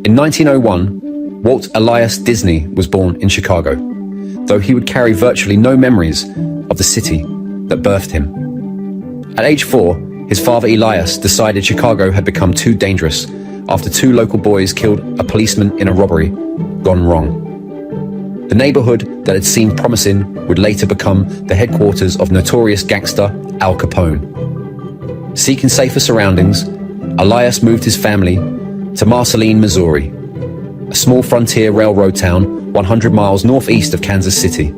In 1901, Walt Elias Disney was born in Chicago, though he would carry virtually no memories of the city that birthed him. At age 4, his father Elias decided Chicago had become too dangerous after 2 local boys killed a policeman in a robbery gone wrong. The neighborhood that had seemed promising would later become the headquarters of notorious gangster Al Capone. Seeking safer surroundings, Elias moved his family to Marceline, Missouri, a small frontier railroad town 100 miles northeast of Kansas City.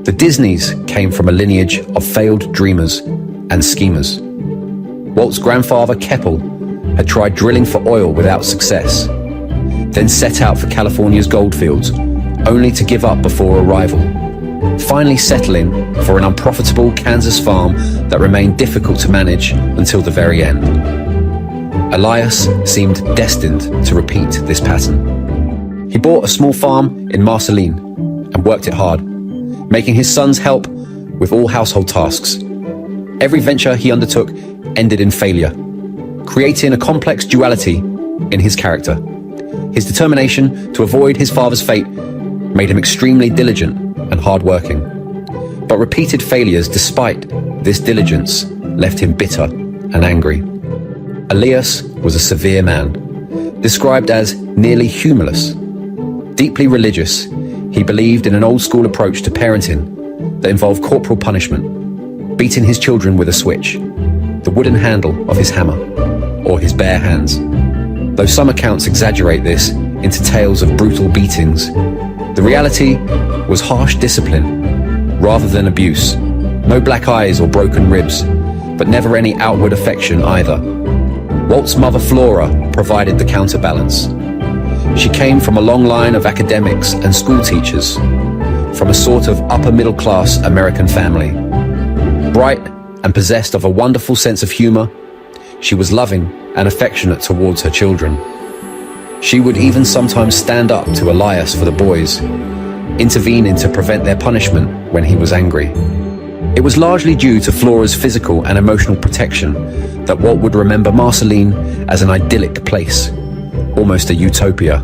The Disneys came from a lineage of failed dreamers and schemers. Walt's grandfather, Keppel, had tried drilling for oil without success, then set out for California's goldfields, only to give up before arrival, finally settling for an unprofitable Kansas farm that remained difficult to manage until the very end. Elias seemed destined to repeat this pattern. He bought a small farm in Marceline and worked it hard, making his sons help with all household tasks. Every venture he undertook ended in failure, creating a complex duality in his character. His determination to avoid his father's fate made him extremely diligent and hardworking. But repeated failures despite this diligence left him bitter and angry. Elias was a severe man, described as nearly humorless. Deeply religious, he believed in an old-school approach to parenting that involved corporal punishment, beating his children with a switch, the wooden handle of his hammer, or his bare hands. Though some accounts exaggerate this into tales of brutal beatings, the reality was harsh discipline rather than abuse. No black eyes or broken ribs, but never any outward affection either. Walt's mother Flora provided the counterbalance. She came from a long line of academics and school teachers, from a sort of upper-middle-class American family. Bright and possessed of a wonderful sense of humor, she was loving and affectionate towards her children. She would even sometimes stand up to Elias for the boys, intervening to prevent their punishment when he was angry. It was largely due to Flora's physical and emotional protection that Walt would remember Marceline as an idyllic place, almost a utopia.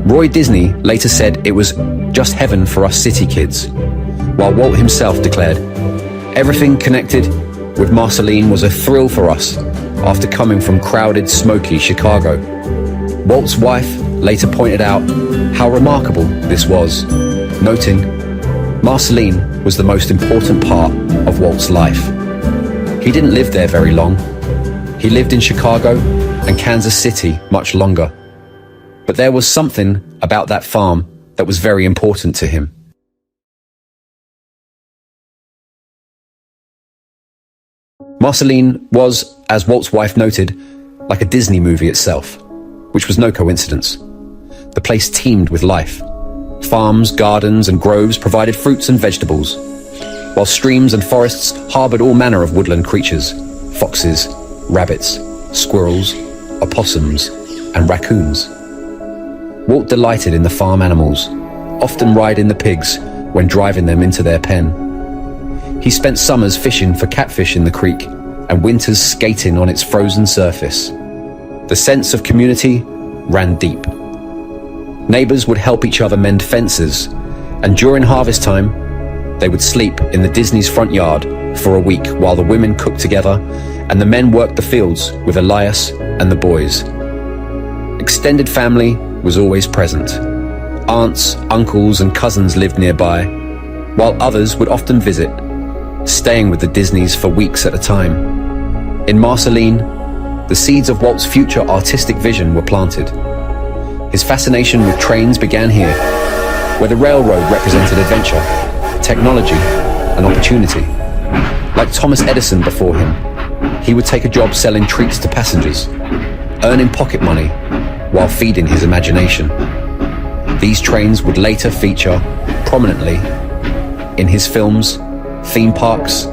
Roy Disney later said it was just heaven for us city kids, while Walt himself declared, "Everything connected with Marceline was a thrill for us after coming from crowded, smoky Chicago." Walt's wife later pointed out how remarkable this was, noting, "Marceline was the most important part of Walt's life. He didn't live there very long. He lived in Chicago and Kansas City much longer. But there was something about that farm that was very important to him." Marceline was, as Walt's wife noted, like a Disney movie itself, which was no coincidence. The place teemed with life. Farms, gardens, and groves provided fruits and vegetables, while streams and forests harbored all manner of woodland creatures: foxes, rabbits, squirrels, opossums, and raccoons. Walt delighted in the farm animals, often riding the pigs when driving them into their pen. He spent summers fishing for catfish in the creek and winters skating on its frozen surface. The sense of community ran deep. Neighbors would help each other mend fences, and during harvest time, they would sleep in the Disney's front yard for a week while the women cooked together and the men worked the fields with Elias and the boys. Extended family was always present. Aunts, uncles, and cousins lived nearby, while others would often visit, staying with the Disneys for weeks at a time. In Marceline, the seeds of Walt's future artistic vision were planted. His fascination with trains began here, where the railroad represented adventure, technology, and opportunity. Like Thomas Edison before him, he would take a job selling treats to passengers, earning pocket money while feeding his imagination. These trains would later feature prominently in his films, theme parks,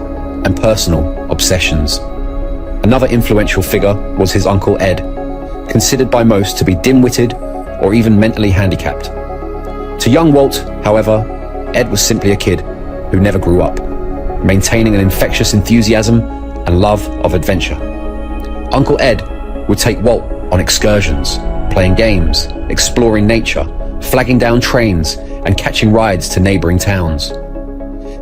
and personal obsessions. Another influential figure was his Uncle Ed, considered by most to be dim-witted or even mentally handicapped. To young Walt, however, Ed was simply a kid who never grew up, maintaining an infectious enthusiasm and love of adventure. Uncle Ed would take Walt on excursions, playing games, exploring nature, flagging down trains, and catching rides to neighboring towns.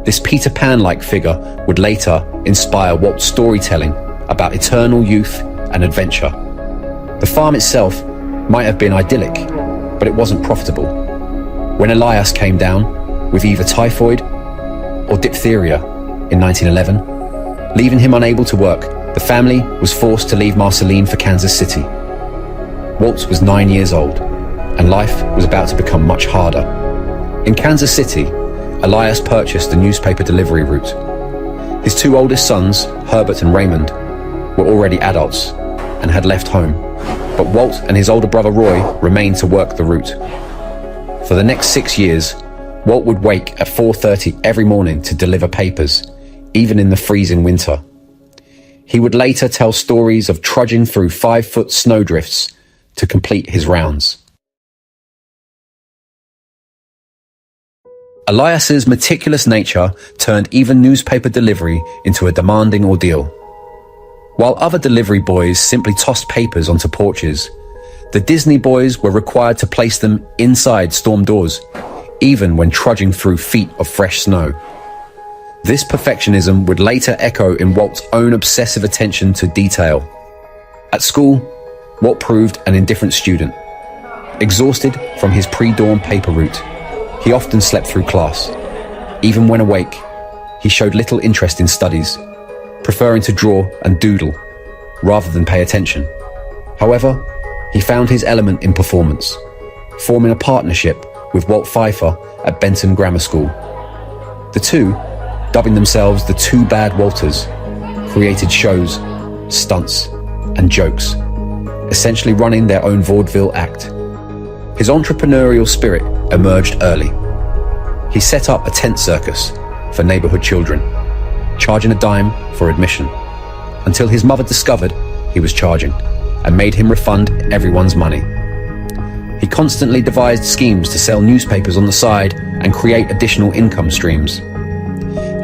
This Peter Pan-like figure would later inspire Walt's storytelling about eternal youth and adventure. The farm itself might have been idyllic, but it wasn't profitable. When Elias came down with either typhoid or diphtheria in 1911, leaving him unable to work, the family was forced to leave Marceline for Kansas City. Walt was 9 years old, and life was about to become much harder. In Kansas City, Elias purchased a newspaper delivery route. His two oldest sons, Herbert and Raymond, were already adults and had left home, but Walt and his older brother Roy remained to work the route. For the next 6 years, Walt would wake at 4:30 every morning to deliver papers, even in the freezing winter. He would later tell stories of trudging through 5-foot snowdrifts to complete his rounds. Elias's meticulous nature turned even newspaper delivery into a demanding ordeal. While other delivery boys simply tossed papers onto porches, the Disney boys were required to place them inside storm doors, even when trudging through feet of fresh snow. This perfectionism would later echo in Walt's own obsessive attention to detail. At school, Walt proved an indifferent student. Exhausted from his pre-dawn paper route, he often slept through class. Even when awake, he showed little interest in studies, preferring to draw and doodle rather than pay attention. However, he found his element in performance, forming a partnership with Walt Pfeiffer at Benton Grammar School. The two, dubbing themselves the Two Bad Walters, created shows, stunts, and jokes, essentially running their own vaudeville act. His entrepreneurial spirit emerged early. He set up a tent circus for neighborhood children, charging a dime for admission, until his mother discovered he was charging and made him refund everyone's money. He constantly devised schemes to sell newspapers on the side and create additional income streams.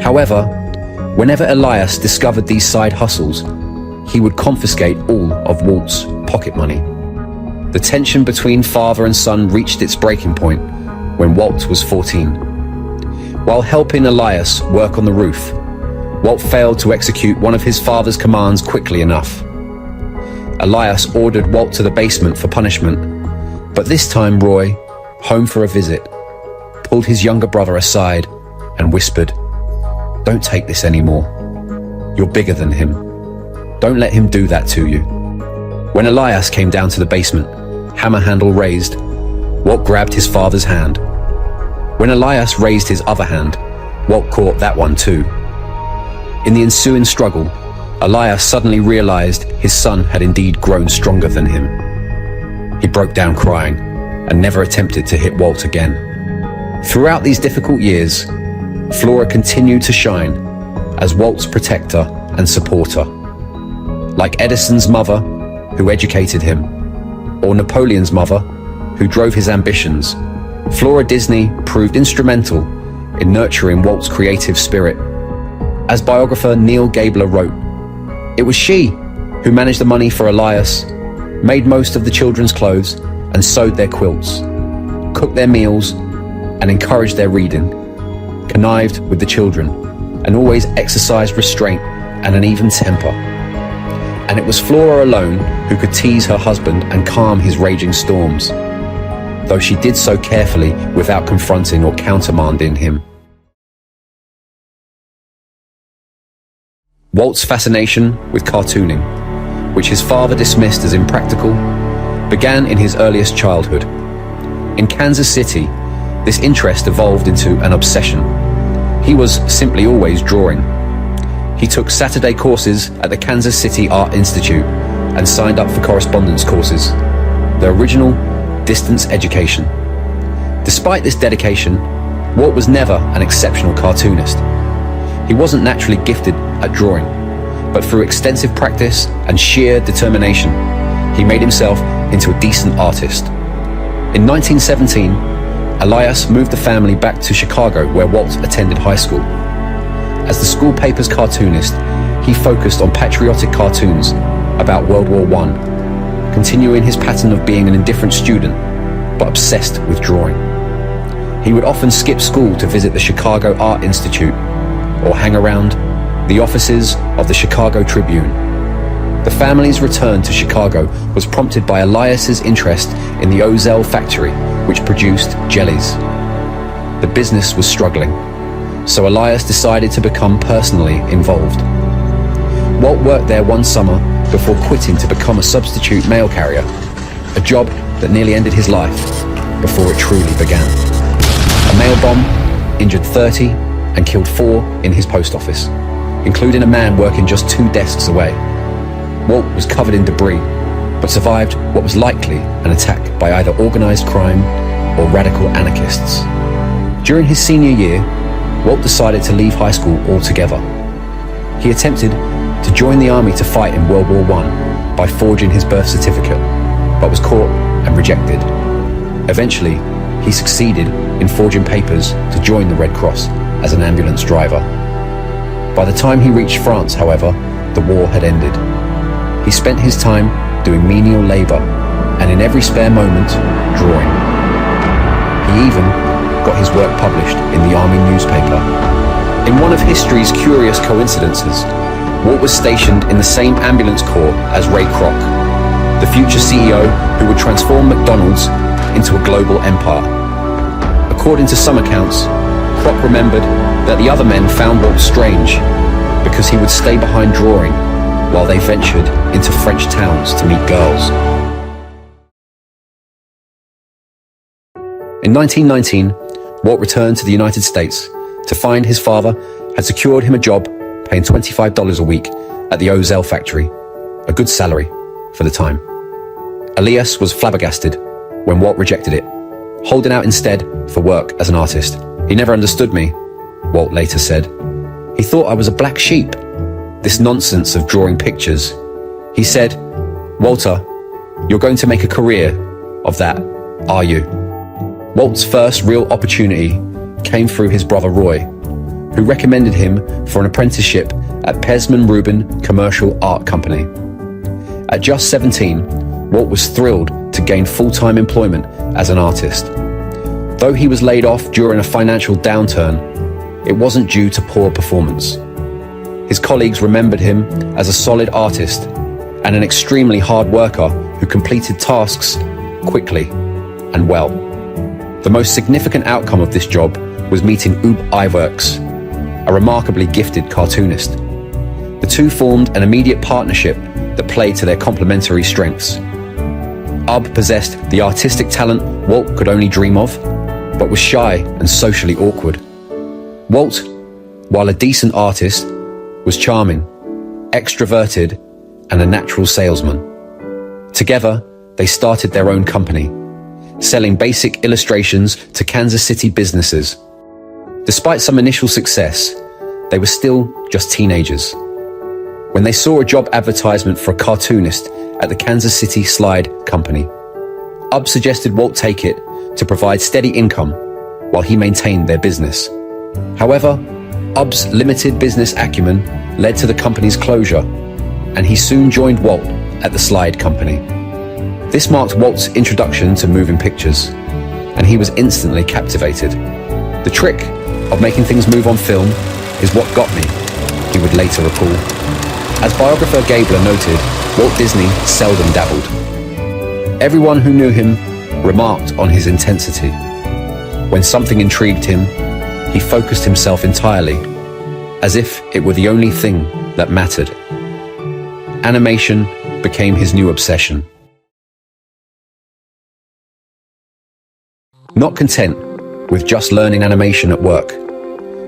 However, whenever Elias discovered these side hustles, he would confiscate all of Walt's pocket money. The tension between father and son reached its breaking point when Walt was 14. While helping Elias work on the roof, Walt failed to execute one of his father's commands quickly enough. Elias ordered Walt to the basement for punishment, but this time Roy, home for a visit, pulled his younger brother aside and whispered, "Don't take this anymore. You're bigger than him. Don't let him do that to you." When Elias came down to the basement, hammer handle raised, Walt grabbed his father's hand. When Elias raised his other hand, Walt caught that one too. In the ensuing struggle, Elias suddenly realized his son had indeed grown stronger than him. He broke down crying and never attempted to hit Walt again. Throughout these difficult years, Flora continued to shine as Walt's protector and supporter. Like Edison's mother, who educated him, or Napoleon's mother, who drove his ambitions, Flora Disney proved instrumental in nurturing Walt's creative spirit. As biographer Neil Gabler wrote, "It was she who managed the money for Elias, made most of the children's clothes and sewed their quilts, cooked their meals and encouraged their reading, connived with the children, and always exercised restraint and an even temper. And it was Flora alone who could tease her husband and calm his raging storms, though she did so carefully without confronting or countermanding him." Walt's fascination with cartooning, which his father dismissed as impractical, began in his earliest childhood. In Kansas City, this interest evolved into an obsession. He was simply always drawing. He took Saturday courses at the Kansas City Art Institute and signed up for correspondence courses, the original distance education. Despite this dedication, Walt was never an exceptional cartoonist. He wasn't naturally gifted at drawing, but through extensive practice and sheer determination, he made himself into a decent artist. In 1917, Elias moved the family back to Chicago, where Walt attended high school. As the school paper's cartoonist, he focused on patriotic cartoons about World War I, continuing his pattern of being an indifferent student, but obsessed with drawing. He would often skip school to visit the Chicago Art Institute or hang around the offices of the Chicago Tribune. The family's return to Chicago was prompted by Elias's interest in the Oswald factory, which produced jellies. The business was struggling, so Elias decided to become personally involved. Walt worked there one summer before quitting to become a substitute mail carrier, a job that nearly ended his life before it truly began. A mail bomb injured 30 and killed 4 in his post office, including a man working just 2 desks away. Walt was covered in debris, but survived what was likely an attack by either organized crime or radical anarchists. During his senior year, Walt decided to leave high school altogether. He attempted to join the army to fight in World War I by forging his birth certificate, but was caught and rejected. Eventually, he succeeded in forging papers to join the Red Cross as an ambulance driver. By the time he reached France, however, the war had ended. He spent his time doing menial labor and in every spare moment, drawing. He even got his work published in the army newspaper. In one of history's curious coincidences, Walt was stationed in the same ambulance corps as Ray Kroc, the future CEO who would transform McDonald's into a global empire. According to some accounts, Kroc remembered that the other men found Walt strange because he would stay behind drawing while they ventured into French towns to meet girls. In 1919, Walt returned to the United States to find his father had secured him a job paying $25 a week at the Oswald factory, a good salary for the time. Elias was flabbergasted when Walt rejected it, holding out instead for work as an artist. "He never understood me," Walt later said. "He thought I was a black sheep. This nonsense of drawing pictures." He said, "Walter, you're going to make a career of that, are you?" Walt's first real opportunity came through his brother Roy, who recommended him for an apprenticeship at Pesman Rubin Commercial Art Company. At just 17, Walt was thrilled to gain full-time employment as an artist. Though he was laid off during a financial downturn, it wasn't due to poor performance. His colleagues remembered him as a solid artist and an extremely hard worker who completed tasks quickly and well. The most significant outcome of this job was meeting Ub Iwerks, a remarkably gifted cartoonist. The two formed an immediate partnership that played to their complementary strengths. Ub possessed the artistic talent Walt could only dream of, but was shy and socially awkward. Walt, while a decent artist, was charming, extroverted, and a natural salesman. Together, they started their own company, selling basic illustrations to Kansas City businesses. Despite some initial success, they were still just teenagers. When they saw a job advertisement for a cartoonist at the Kansas City Slide Company, Ub suggested Walt take it to provide steady income while he maintained their business. However, Ub's limited business acumen led to the company's closure, and he soon joined Walt at the Slide Company. This marked Walt's introduction to moving pictures, and he was instantly captivated. "The trick of making things move on film is what got me," he would later recall. As biographer Gabler noted, Walt Disney seldom dabbled. Everyone who knew him remarked on his intensity. When something intrigued him, he focused himself entirely, as if it were the only thing that mattered. Animation became his new obsession. Not content with just learning animation at work,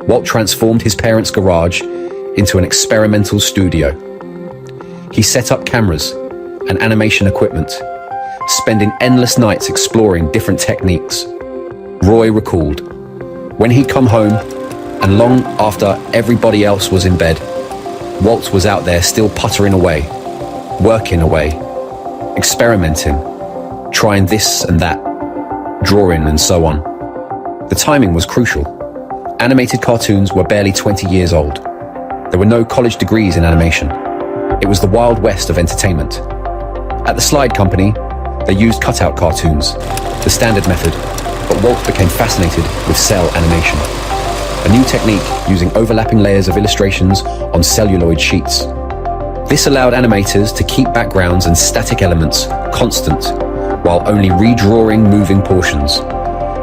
Walt transformed his parents' garage into an experimental studio. He set up cameras and animation equipment, spending endless nights exploring different techniques. Roy recalled, "When he'd come home, and long after everybody else was in bed, Walt was out there still puttering away, working away, experimenting, trying this and that, drawing and so on." The timing was crucial. Animated cartoons were barely 20 years old. There were no college degrees in animation. It was the Wild West of entertainment. At the slide company, they used cutout cartoons, the standard method, but Walt became fascinated with cell animation, a new technique using overlapping layers of illustrations on celluloid sheets. This allowed animators to keep backgrounds and static elements constant while only redrawing moving portions,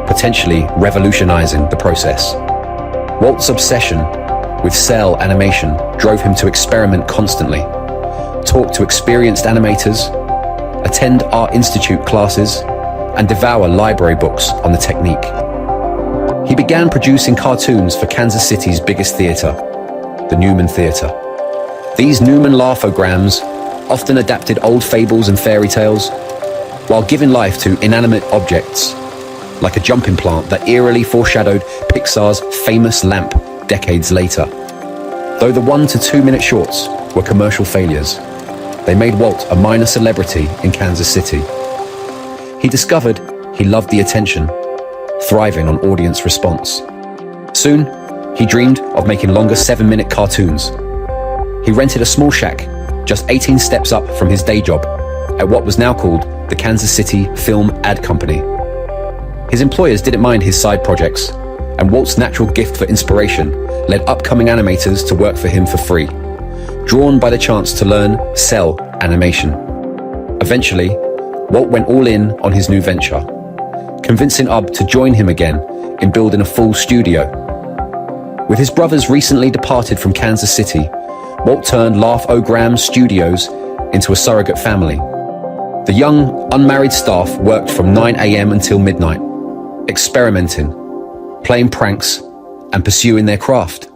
potentially revolutionizing the process. Walt's obsession with cell animation drove him to experiment constantly, talk to experienced animators, attend Art Institute classes, and devour library books on the technique. He began producing cartoons for Kansas City's biggest theater, the Newman Theater. These Newman laughograms often adapted old fables and fairy tales, while giving life to inanimate objects, like a jumping plant that eerily foreshadowed Pixar's famous lamp decades later. Though the 1 to 2 minute shorts were commercial failures, they made Walt a minor celebrity in Kansas City. He discovered he loved the attention, thriving on audience response. Soon, he dreamed of making longer 7-minute cartoons. He rented a small shack just 18 steps up from his day job at what was now called the Kansas City Film Ad Company. His employers didn't mind his side projects, and Walt's natural gift for inspiration led upcoming animators to work for him for free, drawn by the chance to learn cell animation. Eventually, Walt went all in on his new venture, convincing Ub to join him again in building a full studio. With his brothers recently departed from Kansas City, Walt turned Laugh-O-Gram Studios into a surrogate family. The young, unmarried staff worked from 9 a.m. until midnight, experimenting, playing pranks, and pursuing their craft.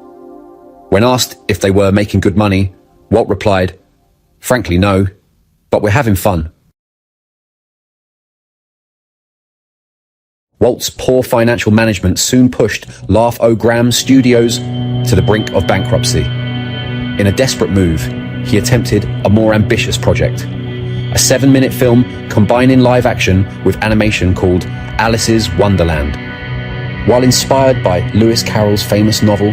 When asked if they were making good money, Walt replied, "Frankly, no, but we're having fun." Walt's poor financial management soon pushed Laugh-O-Gram Studios to the brink of bankruptcy. In a desperate move, he attempted a more ambitious project, a 7-minute film combining live action with animation called Alice's Wonderland. While inspired by Lewis Carroll's famous novel,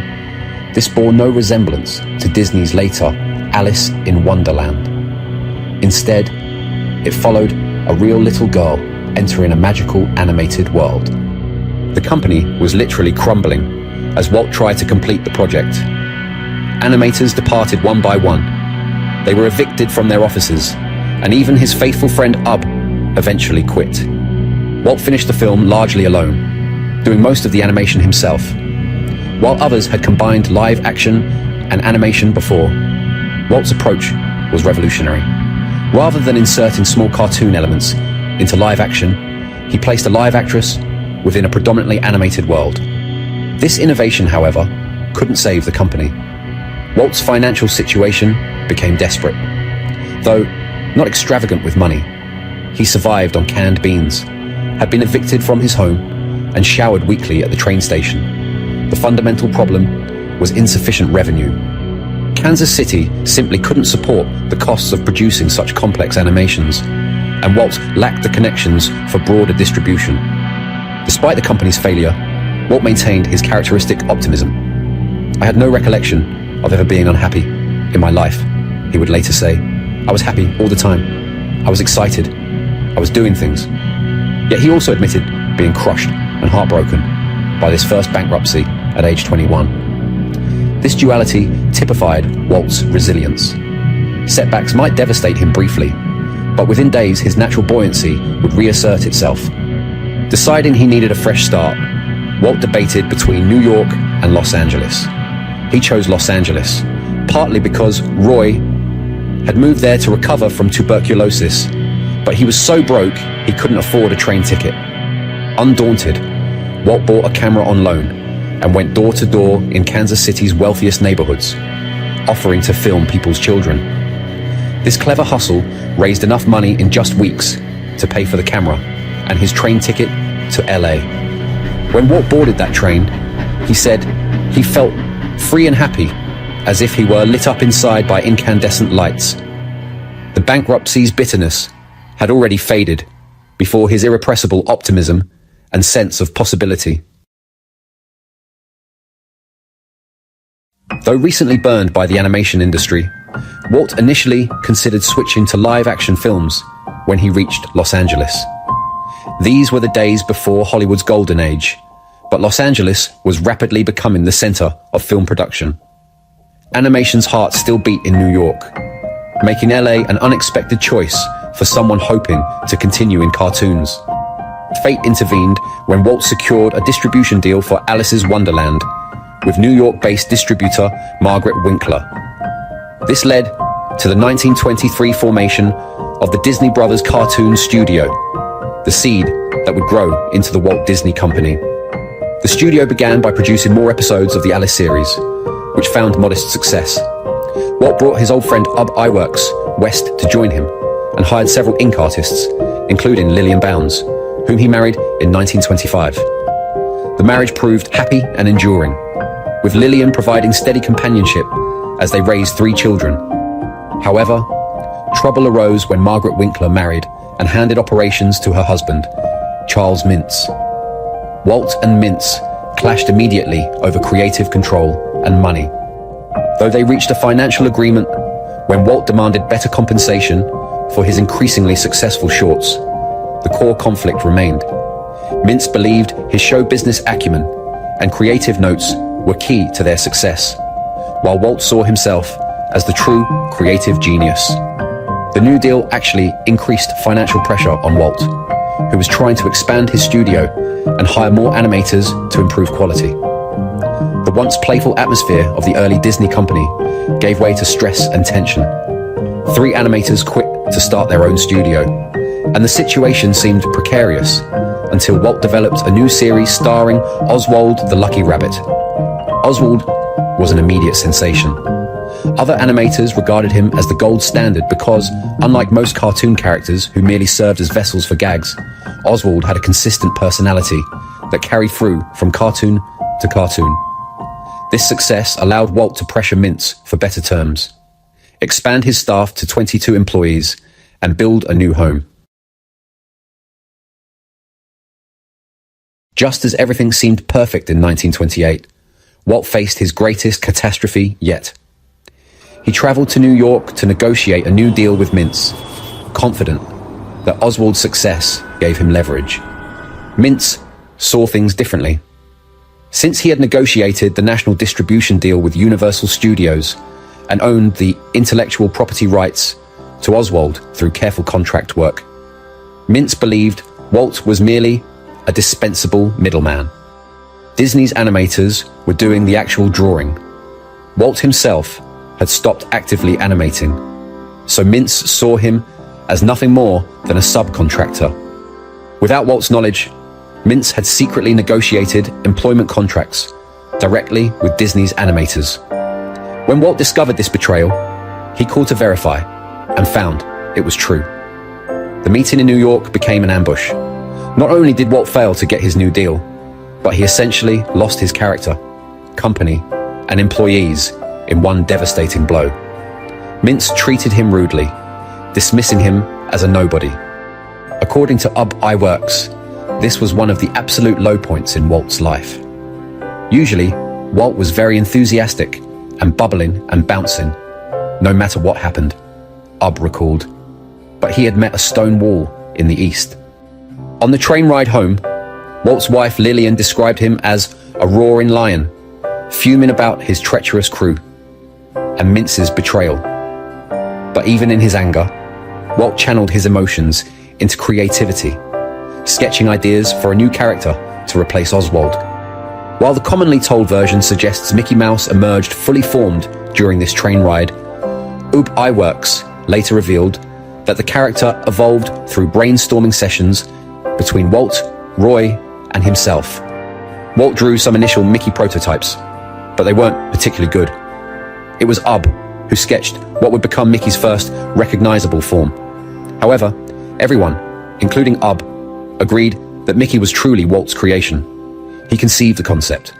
this bore no resemblance to Disney's later Alice in Wonderland. Instead, it followed a real little girl entering a magical animated world. The company was literally crumbling as Walt tried to complete the project. Animators departed one by one. They were evicted from their offices, and even his faithful friend Ub eventually quit. Walt finished the film largely alone, doing most of the animation himself. While others had combined live action and animation before, Walt's approach was revolutionary. Rather than inserting small cartoon elements into live action, he placed a live actress within a predominantly animated world. This innovation, however, couldn't save the company. Walt's financial situation became desperate. Though not extravagant with money, he survived on canned beans, had been evicted from his home, and showered weekly at the train station. The fundamental problem was insufficient revenue. Kansas City simply couldn't support the costs of producing such complex animations, and Walt lacked the connections for broader distribution. Despite the company's failure, Walt maintained his characteristic optimism. "I had no recollection of ever being unhappy in my life," he would later say. "I was happy all the time. I was excited. I was doing things." Yet he also admitted being crushed and heartbroken by this first bankruptcy at age 21. This duality typified Walt's resilience. Setbacks might devastate him briefly, but within days his natural buoyancy would reassert itself. Deciding he needed a fresh start, Walt debated between New York and Los Angeles. He chose Los Angeles, partly because Roy had moved there to recover from tuberculosis, but he was so broke he couldn't afford a train ticket. Undaunted, Walt bought a camera on loan and went door to door in Kansas City's wealthiest neighborhoods, offering to film people's children. This clever hustle raised enough money in just weeks to pay for the camera and his train ticket to LA. When Walt boarded that train, he said he felt free and happy, as if he were lit up inside by incandescent lights. The bankruptcy's bitterness had already faded before his irrepressible optimism and sense of possibility. Though recently burned by the animation industry, Walt initially considered switching to live-action films when he reached Los Angeles. These were the days before Hollywood's golden age, but Los Angeles was rapidly becoming the center of film production. Animation's heart still beat in New York, making LA an unexpected choice for someone hoping to continue in cartoons. Fate intervened when Walt secured a distribution deal for Alice's Wonderland with New York-based distributor Margaret Winkler. This led to the 1923 formation of the Disney Brothers Cartoon Studio, the seed that would grow into the Walt Disney Company. The studio began by producing more episodes of the Alice series, which found modest success. Walt brought his old friend Ub Iwerks west to join him and hired several ink artists, including Lillian Bounds, whom he married in 1925. The marriage proved happy and enduring, with Lillian providing steady companionship as they raised 3 children. However, trouble arose when Margaret Winkler married and handed operations to her husband, Charles Mintz. Walt and Mintz clashed immediately over creative control and money. Though they reached a financial agreement when Walt demanded better compensation for his increasingly successful shorts, the core conflict remained. Mintz believed his show business acumen and creative notes were key to their success, while Walt saw himself as the true creative genius. The New Deal actually increased financial pressure on Walt, who was trying to expand his studio and hire more animators to improve quality. The once playful atmosphere of the early Disney company gave way to stress and tension. 3 animators quit to start their own studio, and the situation seemed precarious until Walt developed a new series starring Oswald the Lucky Rabbit. Oswald was an immediate sensation. Other animators regarded him as the gold standard because, unlike most cartoon characters who merely served as vessels for gags, Oswald had a consistent personality that carried through from cartoon to cartoon. This success allowed Walt to pressure Mintz for better terms, expand his staff to 22 employees, and build a new home. Just as everything seemed perfect in 1928, Walt faced his greatest catastrophe yet. He traveled to New York to negotiate a new deal with Mintz, confident that Oswald's success gave him leverage. Mintz saw things differently. Since he had negotiated the national distribution deal with Universal Studios and owned the intellectual property rights to Oswald through careful contract work, Mintz believed Walt was merely a dispensable middleman. Disney's animators were doing the actual drawing. Walt himself had stopped actively animating, so Mintz saw him as nothing more than a subcontractor. Without Walt's knowledge, Mintz had secretly negotiated employment contracts directly with Disney's animators. When Walt discovered this betrayal, he called to verify and found it was true. The meeting in New York became an ambush. Not only did Walt fail to get his new deal, but he essentially lost his character, company, and employees in one devastating blow. Mintz treated him rudely, dismissing him as a nobody. According to Ub Iwerks, this was one of the absolute low points in Walt's life. Usually, Walt was very enthusiastic and bubbling and bouncing, no matter what happened, Ub recalled. But he had met a stone wall in the east. On the train ride home, Walt's wife Lillian described him as a roaring lion, fuming about his treacherous crew and Mintz's betrayal. But even in his anger, Walt channeled his emotions into creativity, sketching ideas for a new character to replace Oswald. While the commonly told version suggests Mickey Mouse emerged fully formed during this train ride, Ub Iwerks later revealed that the character evolved through brainstorming sessions between Walt, Roy, and himself. Walt drew some initial Mickey prototypes, but they weren't particularly good. It was Ub who sketched what would become Mickey's first recognizable form. However, everyone, including Ub, agreed that Mickey was truly Walt's creation. He conceived the concept,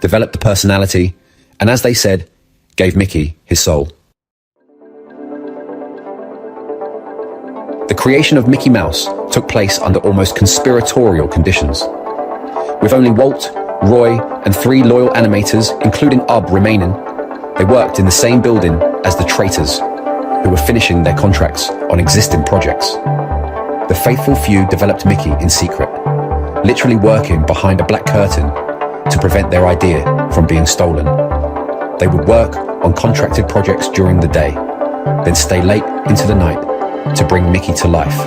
developed the personality, and as they said, gave Mickey his soul. The creation of Mickey Mouse took place under almost conspiratorial conditions. With only Walt, Roy, and 3 loyal animators, including Ub, remaining, they worked in the same building as the traitors, who were finishing their contracts on existing projects. faithful few developed Mickey in secret, literally working behind a black curtain to prevent their idea from being stolen. They would work on contracted projects during the day, then stay late into the night to bring Mickey to life.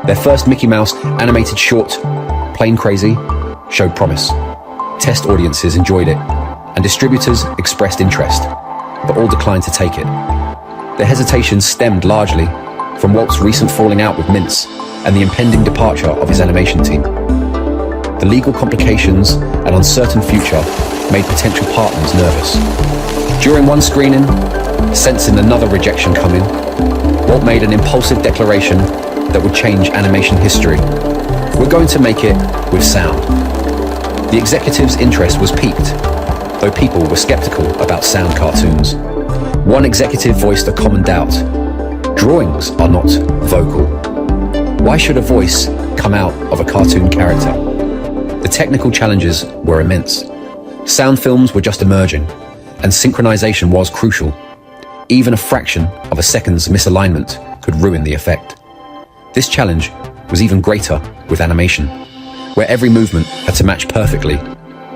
Their first Mickey Mouse animated short, Plain Crazy, showed promise. Test audiences enjoyed it, and distributors expressed interest, but all declined to take it. Their hesitation stemmed largely from Walt's recent falling out with Mintz and the impending departure of his animation team. The legal complications and uncertain future made potential partners nervous. During one screening, sensing another rejection coming, Walt made an impulsive declaration that would change animation history. We're going to make it with sound. The executive's interest was piqued, though people were skeptical about sound cartoons. One executive voiced a common doubt. Drawings are not vocal. Why should a voice come out of a cartoon character? The technical challenges were immense. Sound films were just emerging, and synchronization was crucial. Even a fraction of a second's misalignment could ruin the effect. This challenge was even greater with animation, where every movement had to match perfectly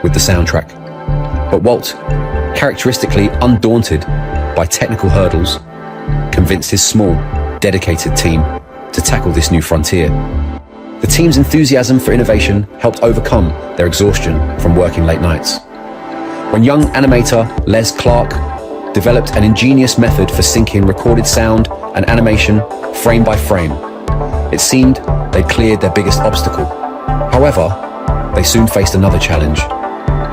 with the soundtrack. But Walt, characteristically undaunted by technical hurdles, convinced his small, dedicated team to tackle this new frontier. The team's enthusiasm for innovation helped overcome their exhaustion from working late nights. When young animator Les Clark developed an ingenious method for syncing recorded sound and animation frame by frame, it seemed they'd cleared their biggest obstacle. However, they soon faced another challenge: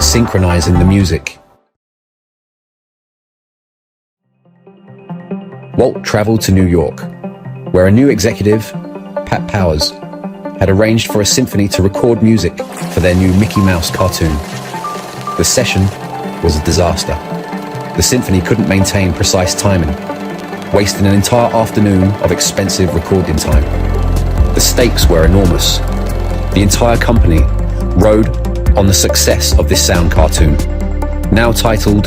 synchronizing the music. Walt traveled to New York, where a new executive, Pat Powers, had arranged for a symphony to record music for their new Mickey Mouse cartoon. The session was a disaster. The symphony couldn't maintain precise timing, wasting an entire afternoon of expensive recording time. The stakes were enormous. The entire company rode on the success of this sound cartoon, now titled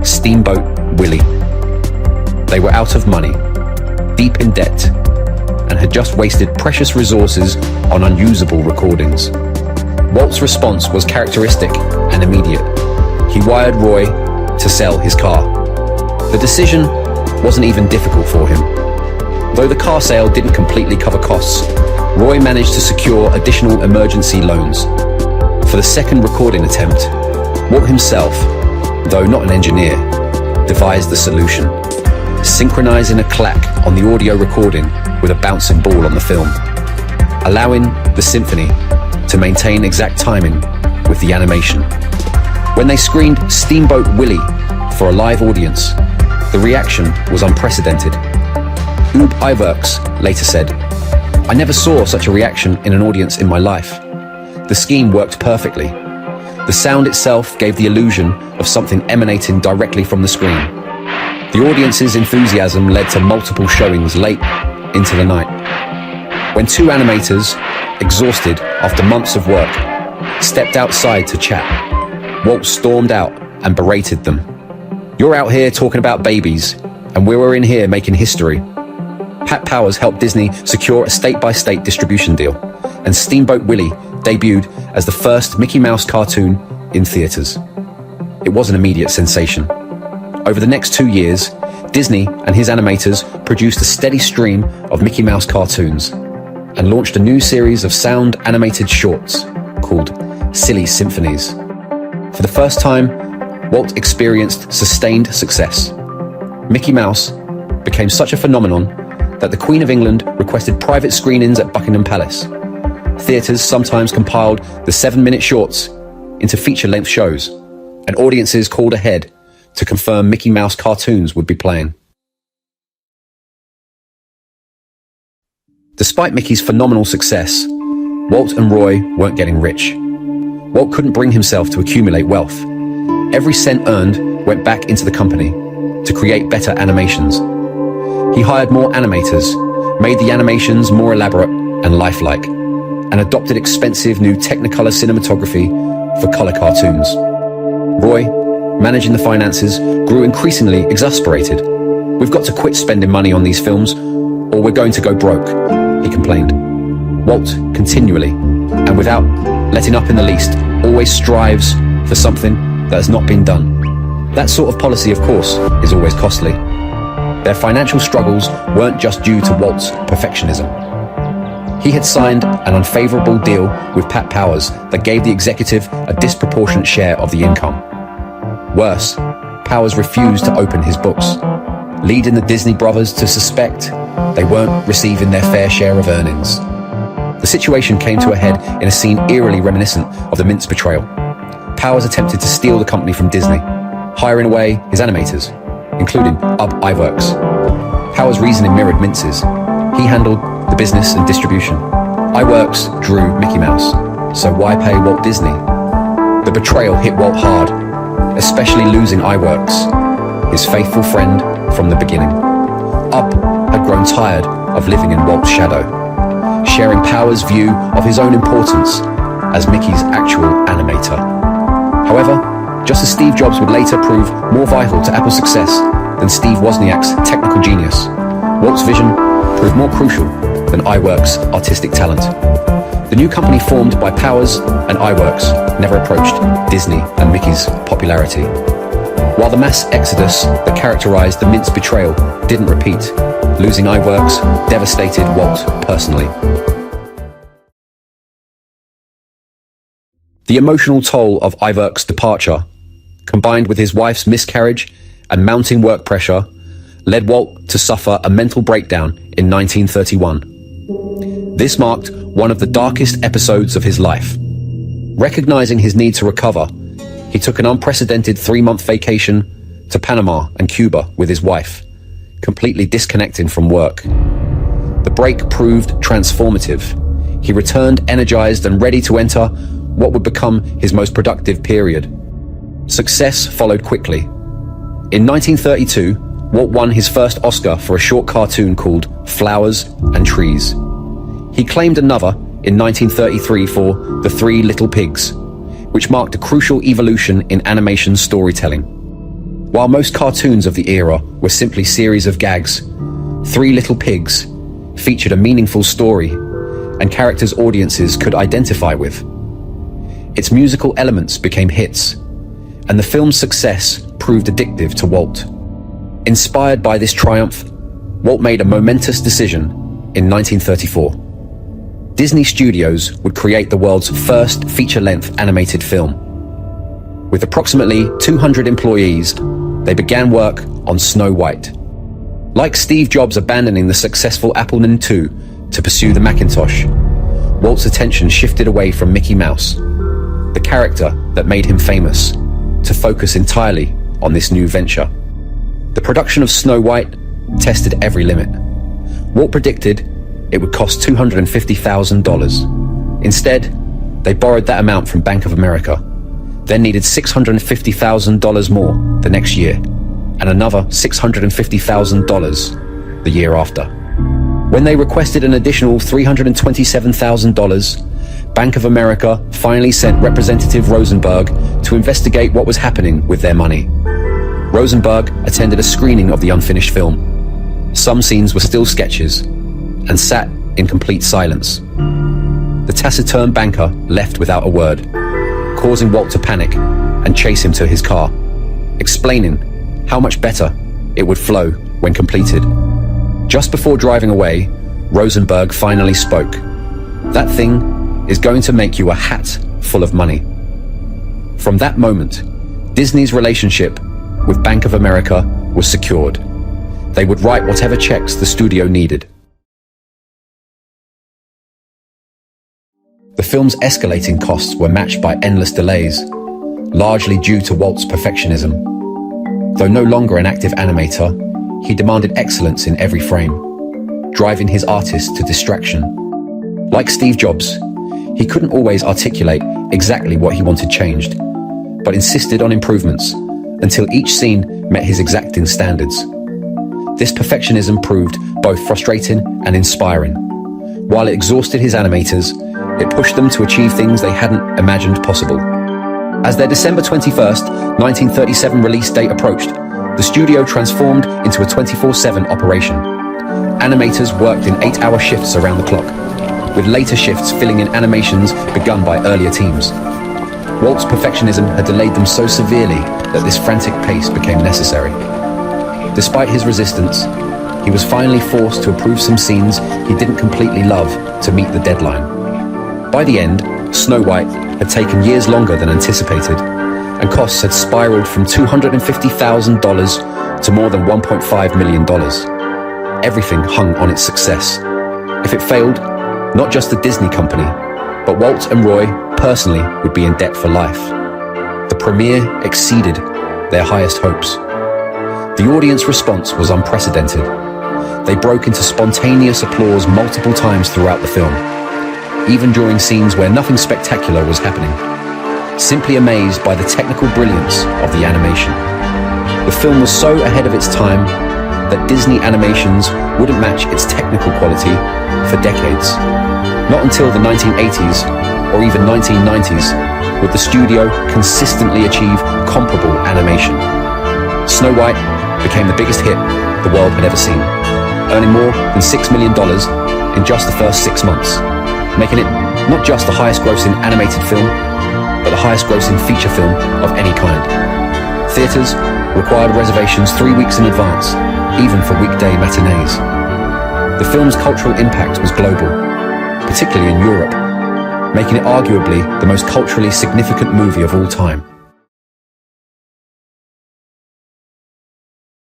Steamboat Willie. They were out of money, deep in debt, and had just wasted precious resources on unusable recordings. Walt's response was characteristic and immediate. He wired Roy to sell his car. The decision wasn't even difficult for him. Though the car sale didn't completely cover costs, Roy managed to secure additional emergency loans. For the second recording attempt, Walt himself, though not an engineer, devised the solution, synchronizing a clack on the audio recording with a bouncing ball on the film, allowing the symphony to maintain exact timing with the animation. When they screened Steamboat Willie for a live audience, the reaction was unprecedented. Ube Iwerks later said, "I never saw such a reaction in an audience in my life. The scheme worked perfectly. The sound itself gave the illusion of something emanating directly from the screen. The audience's enthusiasm led to multiple showings late into the night. When two animators, exhausted after months of work, stepped outside to chat, Walt stormed out and berated them. You're out here talking about babies, and we were in here making history." Pat Powers helped Disney secure a state-by-state distribution deal, and Steamboat Willie debuted as the first Mickey Mouse cartoon in theaters. It was an immediate sensation. Over the next 2 years, Disney and his animators produced a steady stream of Mickey Mouse cartoons and launched a new series of sound animated shorts called Silly Symphonies. For the first time, Walt experienced sustained success. Mickey Mouse became such a phenomenon that the Queen of England requested private screenings at Buckingham Palace. Theatres sometimes compiled the 7-minute shorts into feature-length shows, and audiences called ahead to confirm Mickey Mouse cartoons would be playing. Despite Mickey's phenomenal success, Walt and Roy weren't getting rich. Walt couldn't bring himself to accumulate wealth. Every cent earned went back into the company to create better animations. He hired more animators, made the animations more elaborate and lifelike, and adopted expensive new Technicolor cinematography for color cartoons. Roy, managing the finances, grew increasingly exasperated. "We've got to quit spending money on these films, or we're going to go broke," he complained. Walt continually, and without letting up in the least, always strives for something that has not been done. That sort of policy, of course, is always costly. Their financial struggles weren't just due to Walt's perfectionism. He had signed an unfavorable deal with Pat Powers that gave the executive a disproportionate share of the income. Worse, Powers refused to open his books, leading the Disney brothers to suspect they weren't receiving their fair share of earnings. The situation came to a head in a scene eerily reminiscent of the Mintz betrayal. Powers attempted to steal the company from Disney, hiring away his animators, including Iwerks. Powers' reasoning mirrored Mintz's. He handled the business and distribution. Iwerks drew Mickey Mouse, so why pay Walt Disney? The betrayal hit Walt hard, especially losing Iwerks, his faithful friend from the beginning. Had grown tired of living in Walt's shadow, sharing Powers' view of his own importance as Mickey's actual animator. However, just as Steve Jobs would later prove more vital to Apple's success than Steve Wozniak's technical genius, Walt's vision proved more crucial than Iwerks' artistic talent. The new company formed by Powers and Iwerks never approached Disney and Mickey's popularity. While the mass exodus that characterized the Mintz betrayal didn't repeat, losing Iwerks devastated Walt personally. The emotional toll of Iwerks' departure, combined with his wife's miscarriage and mounting work pressure, led Walt to suffer a mental breakdown in 1931. This marked one of the darkest episodes of his life. Recognizing his need to recover, he took an unprecedented 3-month vacation to Panama and Cuba with his wife, completely disconnecting from work. The break proved transformative. He returned energized and ready to enter what would become his most productive period. Success followed quickly. In 1932, Walt won his first Oscar for a short cartoon called Flowers and Trees. He claimed another in 1933 for The Three Little Pigs, which marked a crucial evolution in animation storytelling. While most cartoons of the era were simply series of gags, Three Little Pigs featured a meaningful story and characters audiences could identify with. Its musical elements became hits, and the film's success proved addictive to Walt. Inspired by this triumph, Walt made a momentous decision in 1934. Disney Studios would create the world's first feature-length animated film. With approximately 200 employees, they began work on Snow White. Like Steve Jobs abandoning the successful Apple II to pursue the Macintosh, Walt's attention shifted away from Mickey Mouse, the character that made him famous, to focus entirely on this new venture. The production of Snow White tested every limit. Walt predicted it would cost $250,000. Instead, they borrowed that amount from Bank of America, then needed $650,000 more the next year, and another $650,000 the year after. When they requested an additional $327,000, Bank of America finally sent Representative Rosenberg to investigate what was happening with their money. Rosenberg attended a screening of the unfinished film. Some scenes were still sketches, and sat in complete silence. The taciturn banker left without a word, causing Walt to panic and chase him to his car, explaining how much better it would flow when completed. Just before driving away, Rosenberg finally spoke. "That thing is going to make you a hat full of money." From that moment, Disney's relationship with Bank of America was secured. They would write whatever checks the studio needed. The film's escalating costs were matched by endless delays, largely due to Walt's perfectionism. Though no longer an active animator, he demanded excellence in every frame, driving his artists to distraction. Like Steve Jobs, he couldn't always articulate exactly what he wanted changed, but insisted on improvements until each scene met his exacting standards. This perfectionism proved both frustrating and inspiring. While it exhausted his animators, it pushed them to achieve things they hadn't imagined possible. As their December 21st, 1937 release date approached, the studio transformed into a 24/7 operation. Animators worked in 8-hour shifts around the clock, with later shifts filling in animations begun by earlier teams. Walt's perfectionism had delayed them so severely that this frantic pace became necessary. Despite his resistance, he was finally forced to approve some scenes he didn't completely love to meet the deadline. By the end, Snow White had taken years longer than anticipated, and costs had spiraled from $250,000 to more than $1.5 million. Everything hung on its success. If it failed, not just the Disney company, but Walt and Roy personally would be in debt for life. The premiere exceeded their highest hopes. The audience response was unprecedented. They broke into spontaneous applause multiple times throughout the film, even during scenes where nothing spectacular was happening. Simply amazed by the technical brilliance of the animation. The film was so ahead of its time that Disney animations wouldn't match its technical quality for decades. Not until the 1980s or even 1990s would the studio consistently achieve comparable animation. Snow White became the biggest hit the world had ever seen, earning more than $6 million in just the first 6 months, making it not just the highest grossing animated film, but the highest grossing feature film of any kind. Theatres required reservations 3 weeks in advance, even for weekday matinees. The film's cultural impact was global, particularly in Europe, making it arguably the most culturally significant movie of all time.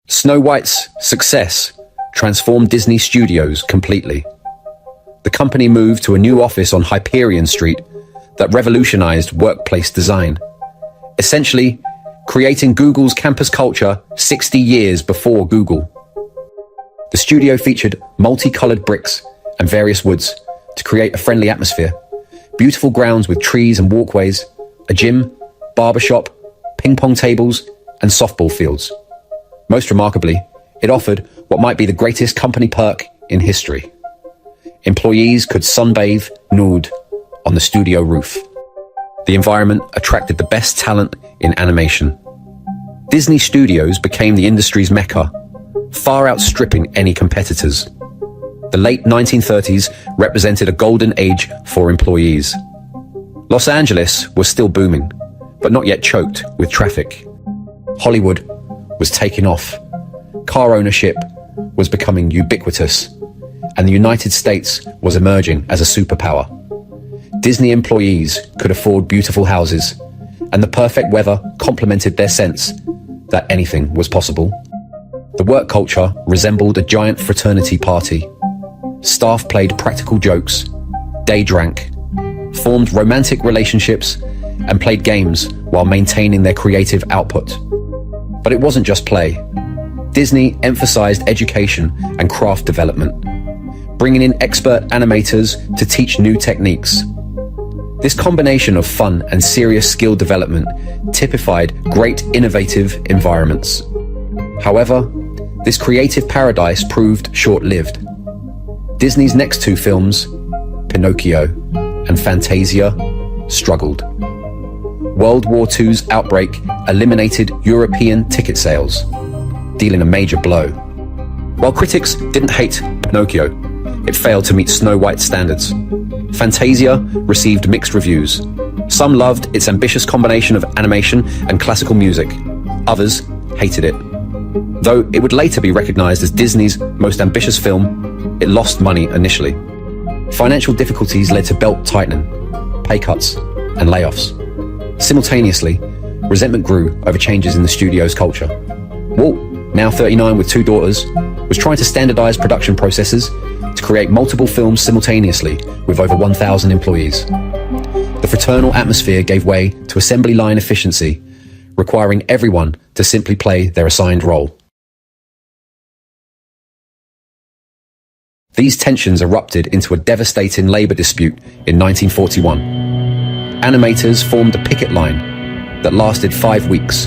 Snow White's success transformed Disney Studios completely. The company moved to a new office on Hyperion Street that revolutionized workplace design, essentially creating Google's campus culture 60 years before Google. The studio featured multicolored bricks and various woods to create a friendly atmosphere, beautiful grounds with trees and walkways, a gym, barbershop, ping pong tables, and softball fields. Most remarkably, it offered what might be the greatest company perk in history. Employees could sunbathe nude on the studio roof. The environment attracted the best talent in animation. Disney Studios became the industry's mecca, far outstripping any competitors. The late 1930s represented a golden age for employees. Los Angeles was still booming, but not yet choked with traffic. Hollywood was taking off. Car ownership was becoming ubiquitous, and the United States was emerging as a superpower. Disney employees could afford beautiful houses, and the perfect weather complemented their sense that anything was possible. The work culture resembled a giant fraternity party. Staff played practical jokes, day drank, formed romantic relationships, and played games while maintaining their creative output. But it wasn't just play. Disney emphasized education and craft development, bringing in expert animators to teach new techniques. This combination of fun and serious skill development typified great innovative environments. However, this creative paradise proved short-lived. Disney's next two films, Pinocchio and Fantasia, struggled. World War II's outbreak eliminated European ticket sales, dealing a major blow. While critics didn't hate Pinocchio, it failed to meet Snow White's standards. Fantasia received mixed reviews. Some loved its ambitious combination of animation and classical music. Others hated it. Though it would later be recognized as Disney's most ambitious film, it lost money initially. Financial difficulties led to belt tightening, pay cuts, and layoffs. Simultaneously, resentment grew over changes in the studio's culture. Walt, now 39 with 2 daughters, was trying to standardize production processes to create multiple films simultaneously with over 1,000 employees. The fraternal atmosphere gave way to assembly line efficiency, requiring everyone to simply play their assigned role. These tensions erupted into a devastating labor dispute in 1941. Animators formed a picket line that lasted 5 weeks,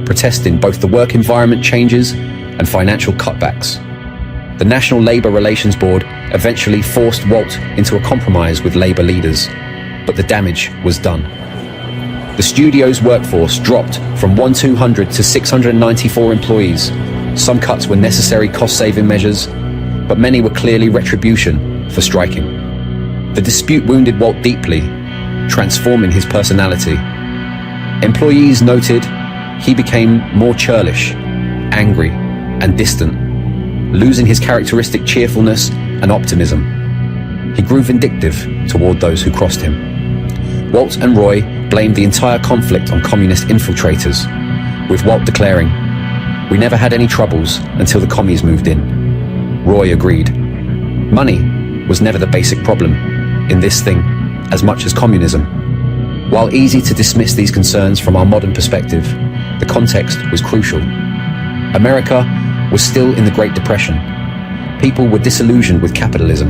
protesting both the work environment changes and financial cutbacks. The National Labor Relations Board eventually forced Walt into a compromise with labor leaders, but the damage was done. The studio's workforce dropped from 1,200 to 694 employees. Some cuts were necessary cost-saving measures, but many were clearly retribution for striking. The dispute wounded Walt deeply, transforming his personality. Employees noted he became more churlish, angry, and distant, losing his characteristic cheerfulness and optimism. He grew vindictive toward those who crossed him. Walt and Roy blamed the entire conflict on communist infiltrators, with Walt declaring, "We never had any troubles until the commies moved in." Roy agreed. Money was never the basic problem in this thing as much as communism. While easy to dismiss these concerns from our modern perspective, the context was crucial. America was still in the Great Depression. People were disillusioned with capitalism,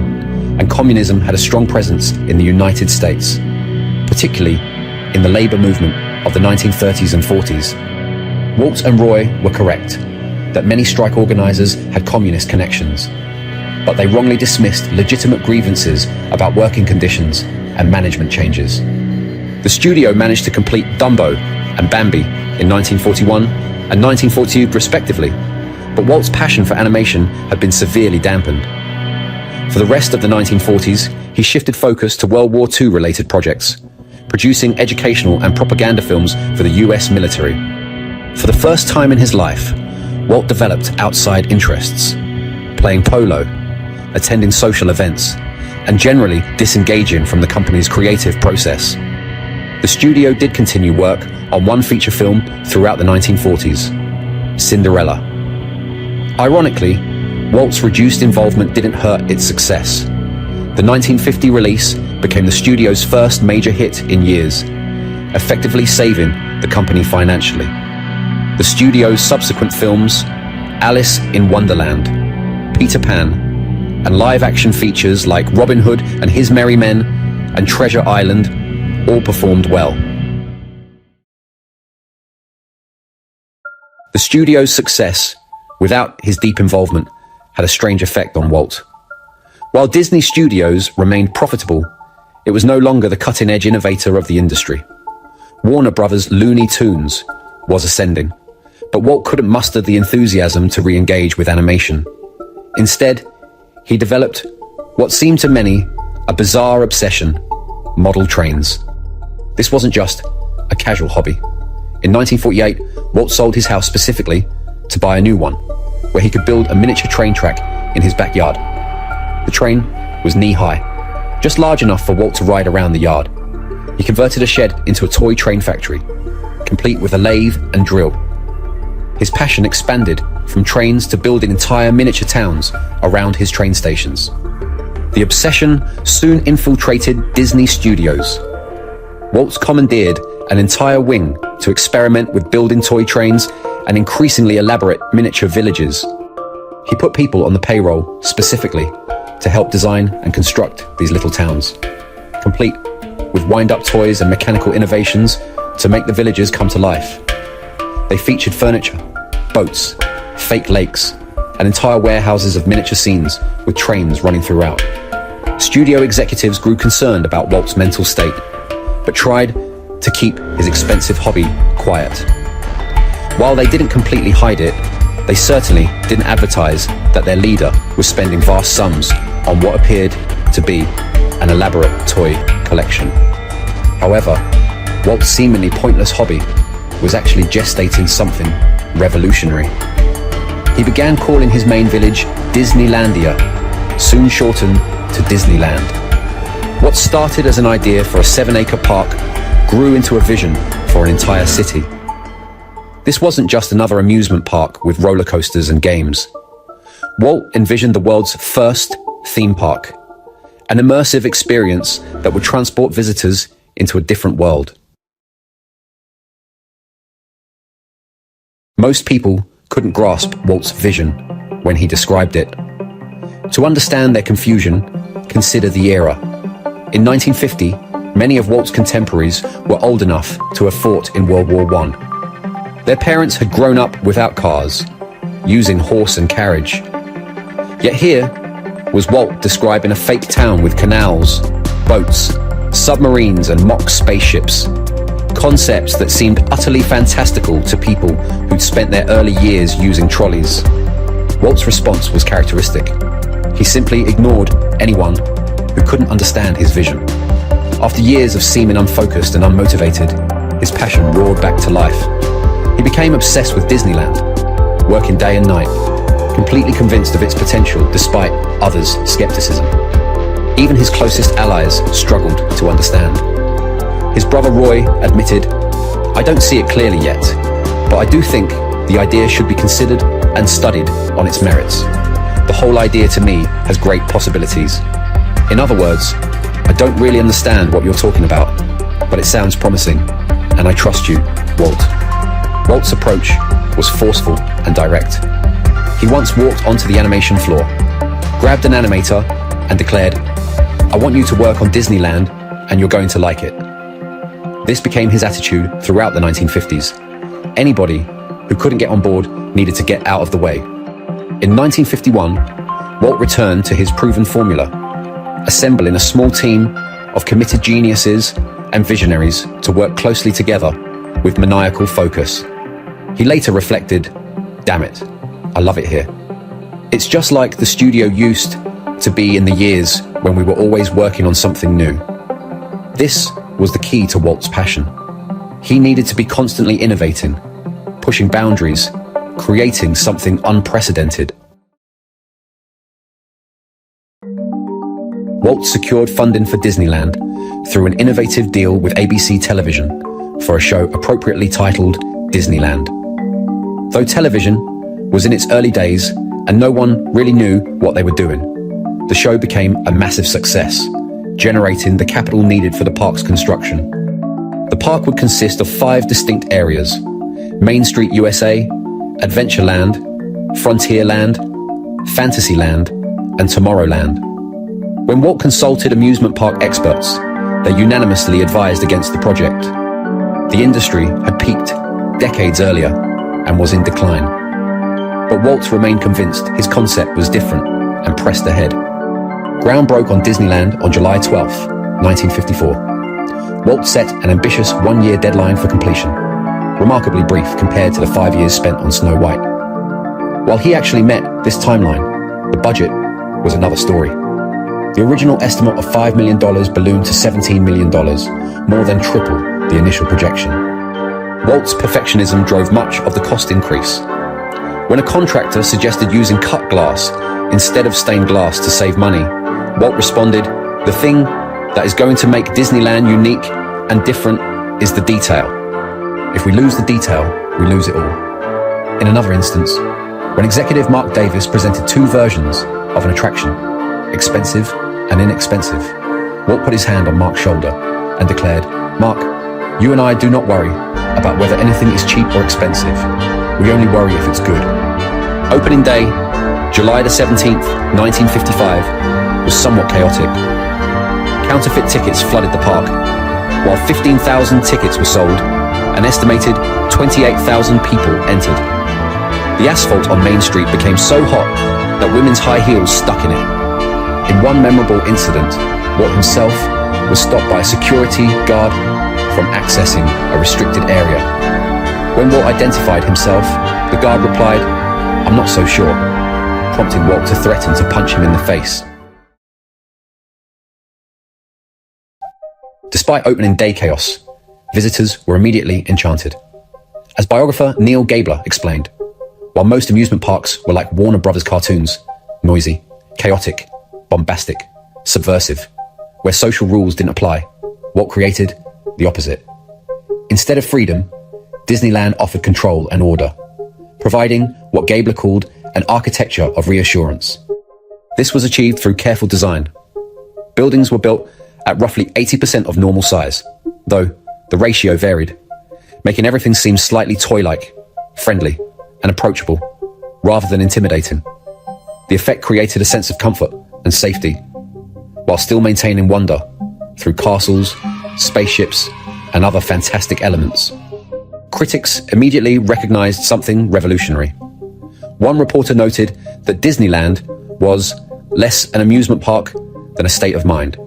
and communism had a strong presence in the United States, particularly in the labor movement of the 1930s and 40s. Walt and Roy were correct that many strike organizers had communist connections, but they wrongly dismissed legitimate grievances about working conditions and management changes. The studio managed to complete Dumbo and Bambi in 1941 and 1942 respectively, but Walt's passion for animation had been severely dampened. For the rest of the 1940s, he shifted focus to World War II related projects, producing educational and propaganda films for the US military. For the first time in his life, Walt developed outside interests, playing polo, attending social events, and generally disengaging from the company's creative process. The studio did continue work on one feature film throughout the 1940s, Cinderella. Ironically, Walt's reduced involvement didn't hurt its success. The 1950 release became the studio's first major hit in years, effectively saving the company financially. The studio's subsequent films, Alice in Wonderland, Peter Pan, and live-action features like Robin Hood and His Merry Men and Treasure Island all performed well. The studio's success, without his deep involvement, had a strange effect on Walt. While Disney Studios remained profitable, it was no longer the cutting-edge innovator of the industry. Warner Brothers' Looney Tunes was ascending, but Walt couldn't muster the enthusiasm to re-engage with animation. Instead, he developed what seemed to many a bizarre obsession: model trains. This wasn't just a casual hobby. In 1948, Walt sold his house specifically to buy a new one, where he could build a miniature train track in his backyard. The train was knee-high, just large enough for Walt to ride around the yard. He converted a shed into a toy train factory, complete with a lathe and drill. His passion expanded from trains to building entire miniature towns around his train stations. The obsession soon infiltrated Disney Studios. Walt commandeered an entire wing to experiment with building toy trains and increasingly elaborate miniature villages. He put people on the payroll specifically to help design and construct these little towns, complete with wind-up toys and mechanical innovations to make the villages come to life. They featured furniture, boats, fake lakes, and entire warehouses of miniature scenes with trains running throughout. Studio executives grew concerned about Walt's mental state, but tried to keep his expensive hobby quiet. While they didn't completely hide it, they certainly didn't advertise that their leader was spending vast sums on what appeared to be an elaborate toy collection. However, Walt's seemingly pointless hobby was actually gestating something revolutionary. He began calling his main village Disneylandia, soon shortened to Disneyland. What started as an idea for a 7-acre park grew into a vision for an entire city. This wasn't just another amusement park with roller coasters and games. Walt envisioned the world's first theme park, an immersive experience that would transport visitors into a different world. Most people couldn't grasp Walt's vision when he described it. To understand their confusion, consider the era. In 1950, many of Walt's contemporaries were old enough to have fought in World War I. Their parents had grown up without cars, using horse and carriage. Yet here was Walt describing a fake town with canals, boats, submarines, and mock spaceships. Concepts that seemed utterly fantastical to people who'd spent their early years using trolleys. Walt's response was characteristic. He simply ignored anyone who who couldn't understand his vision. After years of seeming unfocused and unmotivated, his passion roared back to life. He became obsessed with Disneyland, working day and night, completely convinced of its potential despite others' skepticism. Even his closest allies struggled to understand. His brother Roy admitted, "I don't see it clearly yet, but I do think the idea should be considered and studied on its merits. The whole idea to me has great possibilities. In other words, I don't really understand what you're talking about, but it sounds promising, and I trust you, Walt." Walt's approach was forceful and direct. He once walked onto the animation floor, grabbed an animator, and declared, "I want you to work on Disneyland, and you're going to like it." This became his attitude throughout the 1950s. Anybody who couldn't get on board needed to get out of the way. In 1951, Walt returned to his proven formula, assembling a small team of committed geniuses and visionaries to work closely together with maniacal focus. He later reflected, "Damn it, I love it here. It's just like the studio used to be in the years when we were always working on something new." This was the key to Walt's passion. He needed to be constantly innovating, pushing boundaries, creating something unprecedented. Walt secured funding for Disneyland through an innovative deal with ABC Television for a show appropriately titled Disneyland. Though television was in its early days and no one really knew what they were doing, the show became a massive success, generating the capital needed for the park's construction. The park would consist of 5 distinct areas: Main Street USA, Adventureland, Frontierland, Fantasyland, and Tomorrowland. When Walt consulted amusement park experts, they unanimously advised against the project. The industry had peaked decades earlier and was in decline. But Walt remained convinced his concept was different and pressed ahead. Ground broke on Disneyland on July 12, 1954. Walt set an ambitious 1-year deadline for completion, remarkably brief compared to the 5 years spent on Snow White. While he actually met this timeline, the budget was another story. The original estimate of $5 million ballooned to $17 million, more than triple the initial projection. Walt's perfectionism drove much of the cost increase. When a contractor suggested using cut glass instead of stained glass to save money, Walt responded, "The thing that is going to make Disneyland unique and different is the detail. If we lose the detail, we lose it all." In another instance, when executive Mark Davis presented 2 versions of an attraction, expensive and inexpensive, Walt put his hand on Mark's shoulder and declared, "Mark, you and I do not worry about whether anything is cheap or expensive. We only worry if it's good." Opening day, July the 17th, 1955, was somewhat chaotic. Counterfeit tickets flooded the park. While 15,000 tickets were sold, an estimated 28,000 people entered. The asphalt on Main Street became so hot that women's high heels stuck in it. In one memorable incident, Walt himself was stopped by a security guard from accessing a restricted area. When Walt identified himself, the guard replied, "I'm not so sure," prompting Walt to threaten to punch him in the face. Despite opening day chaos, visitors were immediately enchanted. As biographer Neil Gabler explained, while most amusement parks were like Warner Brothers cartoons, noisy, chaotic, bombastic, subversive, where social rules didn't apply, Walt created the opposite. Instead of freedom, Disneyland offered control and order, providing what Gabler called an architecture of reassurance. This was achieved through careful design. Buildings were built at roughly 80% of normal size, though the ratio varied, making everything seem slightly toy-like, friendly, and approachable, rather than intimidating. The effect created a sense of comfort and safety, while still maintaining wonder through castles, spaceships, and other fantastic elements. Critics immediately recognized something revolutionary. One reporter noted that Disneyland was less an amusement park than a state of mind.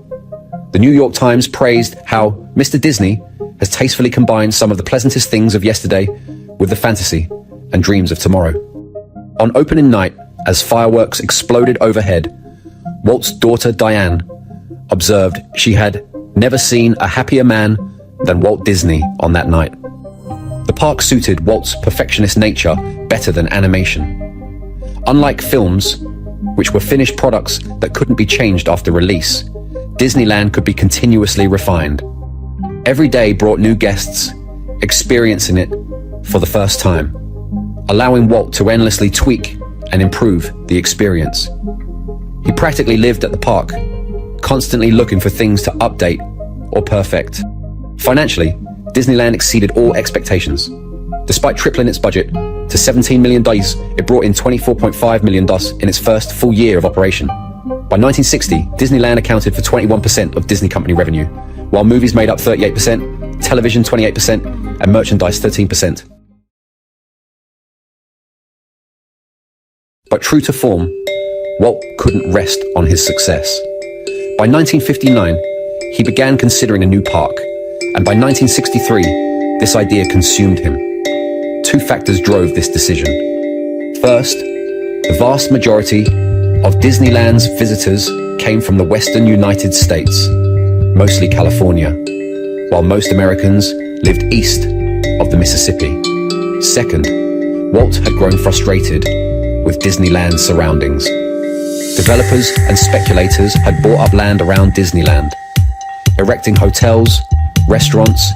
The New York Times praised how Mr. Disney has tastefully combined some of the pleasantest things of yesterday with the fantasy and dreams of tomorrow. On opening night, as fireworks exploded overhead, Walt's daughter Diane observed she had never seen a happier man than Walt Disney on that night. The park suited Walt's perfectionist nature better than animation. Unlike films, which were finished products that couldn't be changed after release, Disneyland could be continuously refined. Every day brought new guests, experiencing it for the first time, allowing Walt to endlessly tweak and improve the experience. He practically lived at the park, constantly looking for things to update or perfect. Financially, Disneyland exceeded all expectations. Despite tripling its budget to $17 million, it brought in $24.5 million in its first full year of operation. By 1960, Disneyland accounted for 21% of Disney Company revenue, while movies made up 38%, television 28%, and merchandise 13%. But true to form, Walt couldn't rest on his success. By 1959, he began considering a new park, and by 1963, this idea consumed him. Two factors drove this decision. First, the vast majority of Disneyland's visitors came from the western United States, mostly California, while most Americans lived east of the Mississippi. Second, Walt had grown frustrated with Disneyland's surroundings. Developers and speculators had bought up land around Disneyland, erecting hotels, restaurants,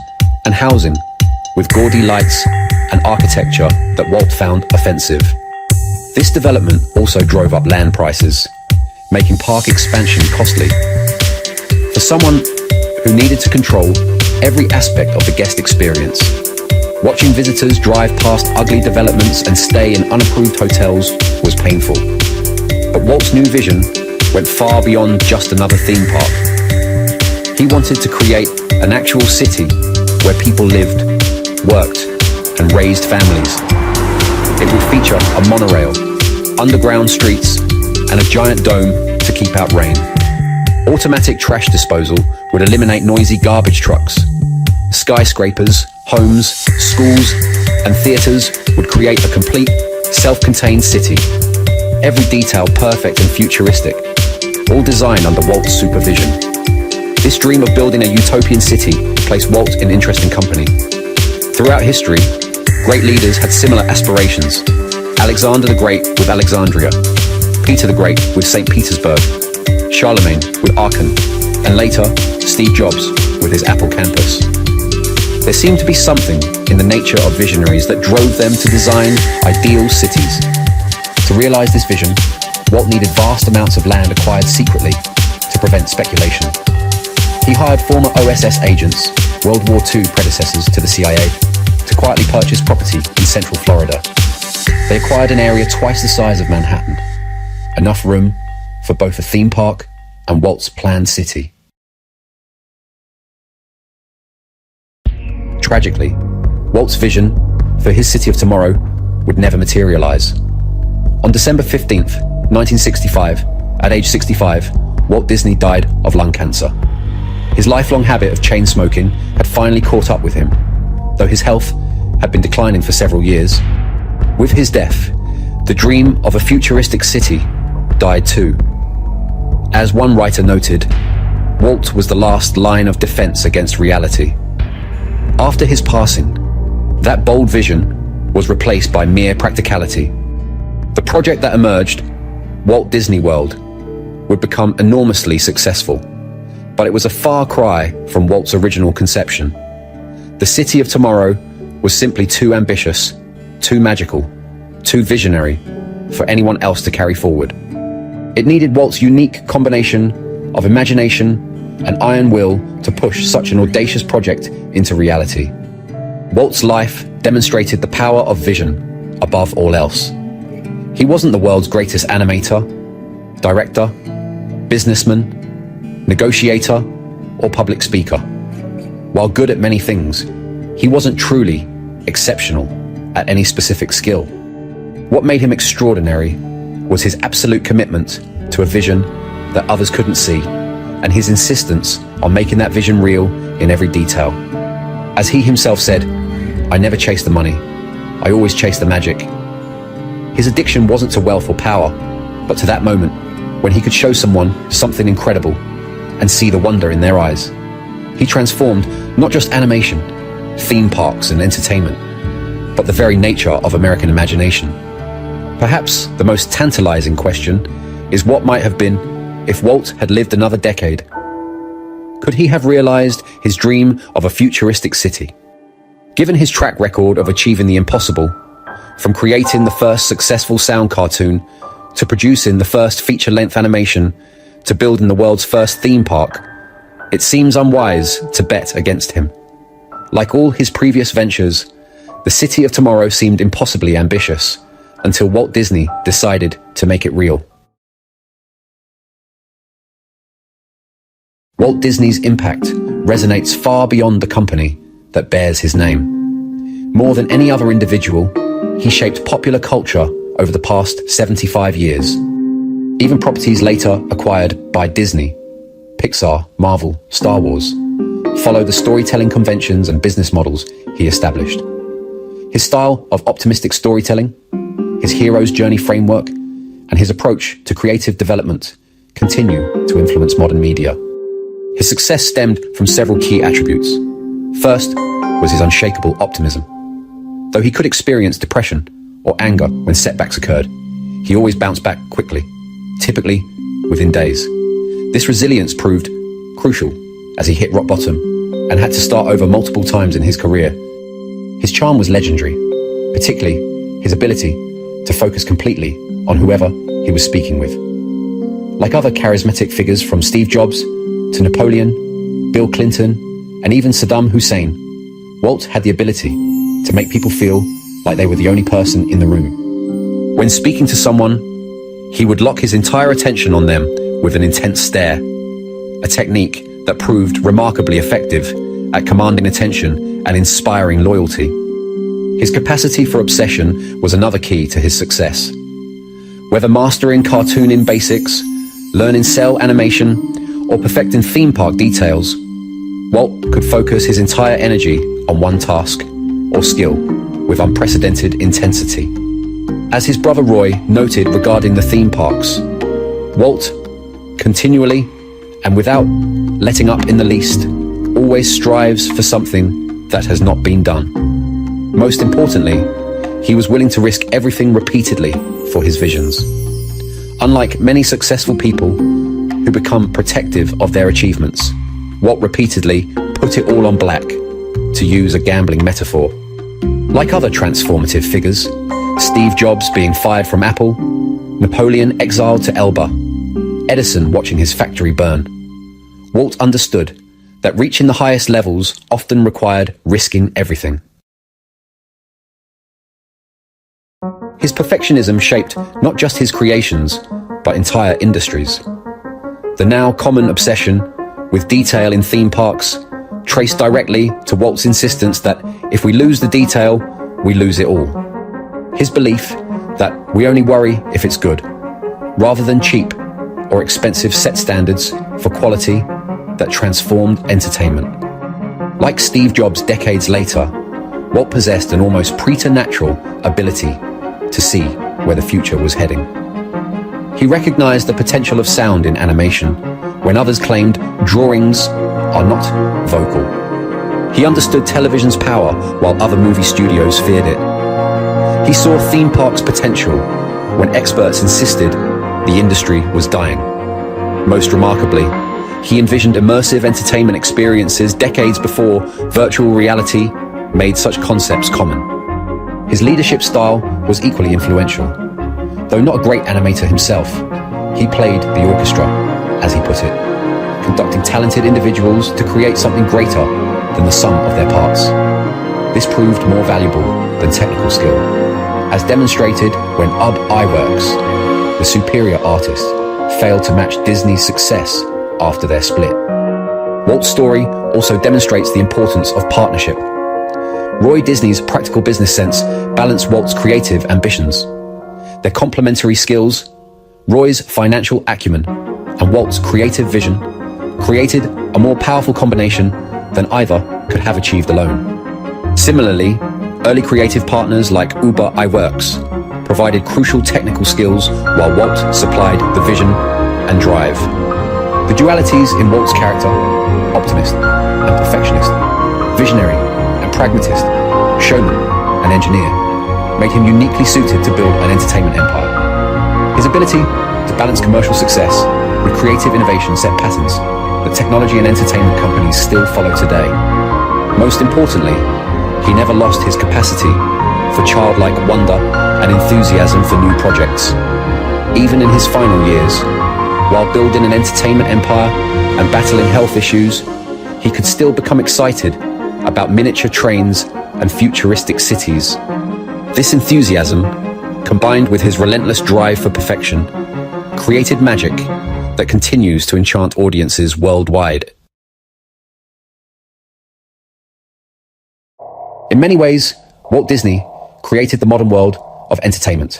and housing with gaudy lights and architecture that Walt found offensive. This development also drove up land prices, making park expansion costly. For someone who needed to control every aspect of the guest experience, watching visitors drive past ugly developments and stay in unapproved hotels was painful. But Walt's new vision went far beyond just another theme park. He wanted to create an actual city where people lived, worked, and raised families. It would feature a monorail, underground streets, and a giant dome to keep out rain. Automatic trash disposal would eliminate noisy garbage trucks. Skyscrapers, homes, schools, and theaters would create a complete, self-contained city. Every detail perfect and futuristic, all designed under Walt's supervision. This dream of building a utopian city placed Walt in interesting company. Throughout history, great leaders had similar aspirations. Alexander the Great with Alexandria, Peter the Great with St. Petersburg, Charlemagne with Aachen, and later, Steve Jobs with his Apple campus. There seemed to be something in the nature of visionaries that drove them to design ideal cities. To realize this vision, Walt needed vast amounts of land acquired secretly to prevent speculation. He hired former OSS agents, World War II predecessors to the CIA, to quietly purchase property in central Florida. They acquired an area twice the size of Manhattan, enough room for both a theme park and Walt's planned city. Tragically, Walt's vision for his city of tomorrow would never materialize. On December 15th, 1965, at age 65, Walt Disney died of lung cancer. His lifelong habit of chain smoking had finally caught up with him, though his health had been declining for several years. With his death, the dream of a futuristic city died too. As one writer noted, Walt was the last line of defense against reality. After his passing, that bold vision was replaced by mere practicality. The project that emerged, Walt Disney World, would become enormously successful, but it was a far cry from Walt's original conception. The city of tomorrow was simply too ambitious, too magical, too visionary for anyone else to carry forward. It needed Walt's unique combination of imagination and iron will to push such an audacious project into reality. Walt's life demonstrated the power of vision above all else. He wasn't the world's greatest animator, director, businessman, negotiator, or public speaker. While good at many things, he wasn't truly exceptional at any specific skill. What made him extraordinary was his absolute commitment to a vision that others couldn't see, and his insistence on making that vision real in every detail. As he himself said, "I never chased the money, I always chased the magic." His addiction wasn't to wealth or power, but to that moment when he could show someone something incredible, and see the wonder in their eyes. He transformed not just animation, theme parks and entertainment, but the very nature of American imagination. Perhaps the most tantalizing question is what might have been if Walt had lived another decade. Could he have realized his dream of a futuristic city? Given his track record of achieving the impossible, from creating the first successful sound cartoon, to producing the first feature-length animation, to building the world's first theme park, it seems unwise to bet against him. Like all his previous ventures, the city of tomorrow seemed impossibly ambitious, until Walt Disney decided to make it real. Walt Disney's impact resonates far beyond the company that bears his name. More than any other individual, he shaped popular culture over the past 75 years. Even properties later acquired by Disney, Pixar, Marvel, Star Wars, follow the storytelling conventions and business models he established. His style of optimistic storytelling, his hero's journey framework, and his approach to creative development continue to influence modern media. His success stemmed from several key attributes. First was his unshakable optimism. Though he could experience depression or anger when setbacks occurred, he always bounced back quickly, typically within days. This resilience proved crucial as he hit rock bottom and had to start over multiple times in his career. His charm was legendary, particularly his ability to focus completely on whoever he was speaking with. Like other charismatic figures from Steve Jobs to Napoleon, Bill Clinton, and even Saddam Hussein, Walt had the ability to make people feel like they were the only person in the room. When speaking to someone, he would lock his entire attention on them with an intense stare, a technique that proved remarkably effective at commanding attention and inspiring loyalty. His capacity for obsession was another key to his success. Whether mastering cartooning basics, learning cell animation, or perfecting theme park details, Walt could focus his entire energy on one task or skill with unprecedented intensity. As his brother Roy noted regarding the theme parks, Walt continually and without letting up in the least always strives for something that has not been done. Most importantly, he was willing to risk everything repeatedly for his visions. Unlike many successful people who become protective of their achievements, Walt repeatedly put it all on black, to use a gambling metaphor. Like other transformative figures, Steve Jobs being fired from Apple, Napoleon exiled to Elba, Edison watching his factory burn, Walt understood that reaching the highest levels often required risking everything. His perfectionism shaped not just his creations, but entire industries. The now common obsession with detail in theme parks traced directly to Walt's insistence that if we lose the detail, we lose it all. His belief that we only worry if it's good, rather than cheap or expensive set standards for quality that transformed entertainment. Like Steve Jobs decades later, Walt possessed an almost preternatural ability to see where the future was heading. He recognized the potential of sound in animation when others claimed drawings are not vocal. He understood television's power while other movie studios feared it. He saw theme parks' potential when experts insisted the industry was dying. Most remarkably, he envisioned immersive entertainment experiences decades before virtual reality made such concepts common. His leadership style was equally influential. Though not a great animator himself, he played the orchestra, as he put it, conducting talented individuals to create something greater than the sum of their parts. This proved more valuable than technical skill, as demonstrated when Iwerks, the superior artist, failed to match Disney's success after their split. Walt's story also demonstrates the importance of partnership. Roy Disney's practical business sense balanced Walt's creative ambitions. Their complementary skills, Roy's financial acumen, and Walt's creative vision created a more powerful combination than either could have achieved alone. Similarly, early creative partners like Iwerks provided crucial technical skills while Walt supplied the vision and drive. The dualities in Walt's character, optimist and perfectionist, visionary and pragmatist, showman and engineer, made him uniquely suited to build an entertainment empire. His ability to balance commercial success with creative innovation set patterns that technology and entertainment companies still follow today. Most importantly, he never lost his capacity for childlike wonder and enthusiasm for new projects. Even in his final years, while building an entertainment empire and battling health issues, he could still become excited about miniature trains and futuristic cities. This enthusiasm, combined with his relentless drive for perfection, created magic that continues to enchant audiences worldwide. In many ways, Walt Disney created the modern world of entertainment.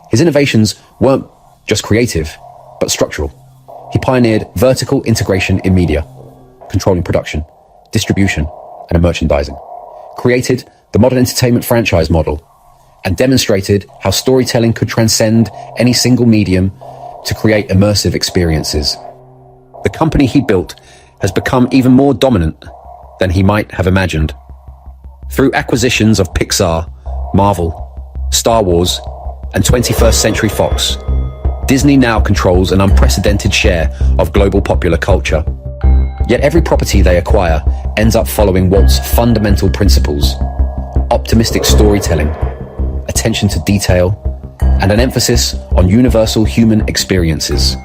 His innovations weren't just creative, but structural. He pioneered vertical integration in media, controlling production, distribution, and merchandising, created the modern entertainment franchise model, and demonstrated how storytelling could transcend any single medium to create immersive experiences. The company he built has become even more dominant than he might have imagined. Through acquisitions of Pixar, Marvel, Star Wars, and 21st Century Fox, Disney now controls an unprecedented share of global popular culture. Yet every property they acquire ends up following Walt's fundamental principles: optimistic storytelling, attention to detail, and an emphasis on universal human experiences.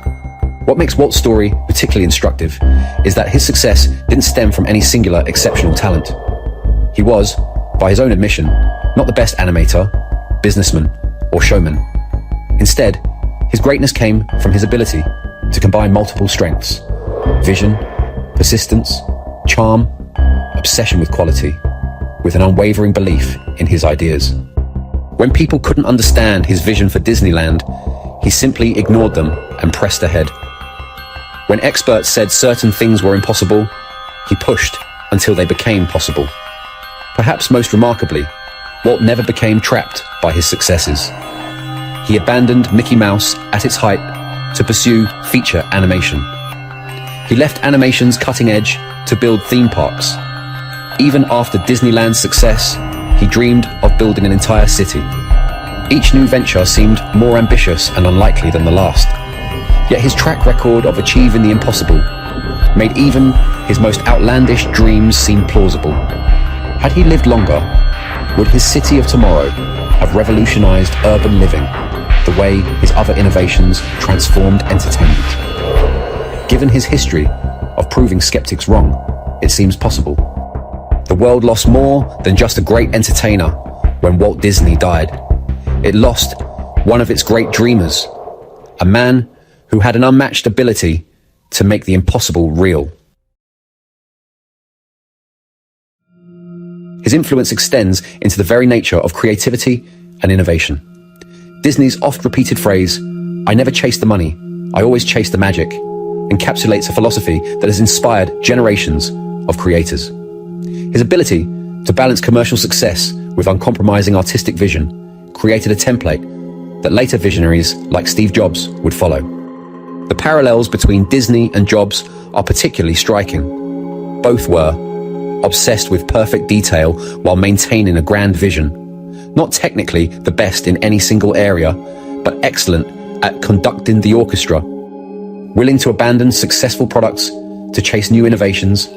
What makes Walt's story particularly instructive is that his success didn't stem from any singular exceptional talent. He was, by his own admission, not the best animator, businessman, or showman. Instead, his greatness came from his ability to combine multiple strengths: vision, persistence, charm, obsession with quality, with an unwavering belief in his ideas. When people couldn't understand his vision for Disneyland, he simply ignored them and pressed ahead. When experts said certain things were impossible, he pushed until they became possible. Perhaps most remarkably, Walt never became trapped by his successes. He abandoned Mickey Mouse at its height to pursue feature animation. He left animation's cutting edge to build theme parks. Even after Disneyland's success, he dreamed of building an entire city. Each new venture seemed more ambitious and unlikely than the last. Yet his track record of achieving the impossible made even his most outlandish dreams seem plausible. Had he lived longer, would his city of tomorrow have revolutionized urban living the way his other innovations transformed entertainment? Given his history of proving skeptics wrong, it seems possible. The world lost more than just a great entertainer when Walt Disney died. It lost one of its great dreamers, a man who had an unmatched ability to make the impossible real. His influence extends into the very nature of creativity and innovation. Disney's oft-repeated phrase, "I never chase the money, I always chase the magic," encapsulates a philosophy that has inspired generations of creators. His ability to balance commercial success with uncompromising artistic vision created a template that later visionaries like Steve Jobs would follow. The parallels between Disney and Jobs are particularly striking. Both were obsessed with perfect detail while maintaining a grand vision. Not technically the best in any single area, but excellent at conducting the orchestra. Willing to abandon successful products to chase new innovations,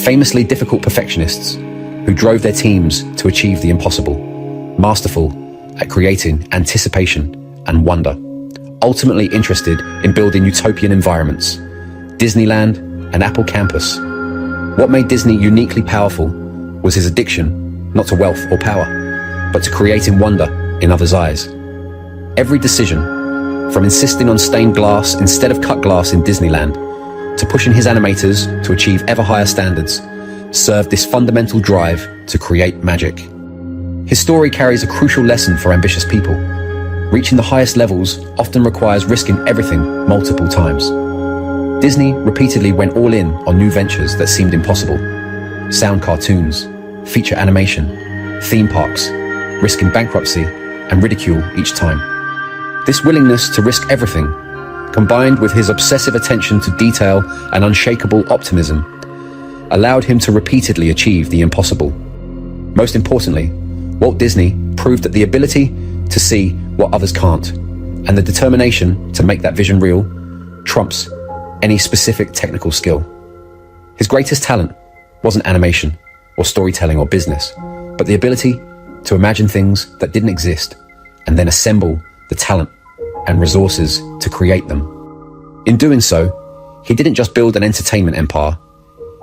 famously difficult perfectionists who drove their teams to achieve the impossible. Masterful at creating anticipation and wonder. Ultimately interested in building utopian environments. Disneyland and Apple Campus. What made Disney uniquely powerful was his addiction, not to wealth or power, but to creating wonder in others' eyes. Every decision, from insisting on stained glass instead of cut glass in Disneyland, to pushing his animators to achieve ever higher standards, served this fundamental drive to create magic. His story carries a crucial lesson for ambitious people. Reaching the highest levels often requires risking everything multiple times. Disney repeatedly went all in on new ventures that seemed impossible. Sound cartoons, feature animation, theme parks, risking bankruptcy and ridicule each time. This willingness to risk everything combined with his obsessive attention to detail and unshakable optimism, allowed him to repeatedly achieve the impossible. Most importantly, Walt Disney proved that the ability to see what others can't, and the determination to make that vision real, trumps any specific technical skill. His greatest talent wasn't animation, or storytelling, or business, but the ability to imagine things that didn't exist, and then assemble the talent and resources to create them. In doing so, he didn't just build an entertainment empire,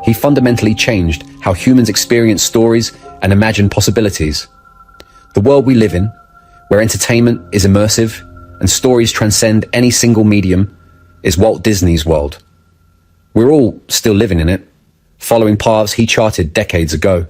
he fundamentally changed how humans experience stories and imagine possibilities. The world we live in, where entertainment is immersive and stories transcend any single medium, is Walt Disney's world. We're all still living in it, following paths he charted decades ago.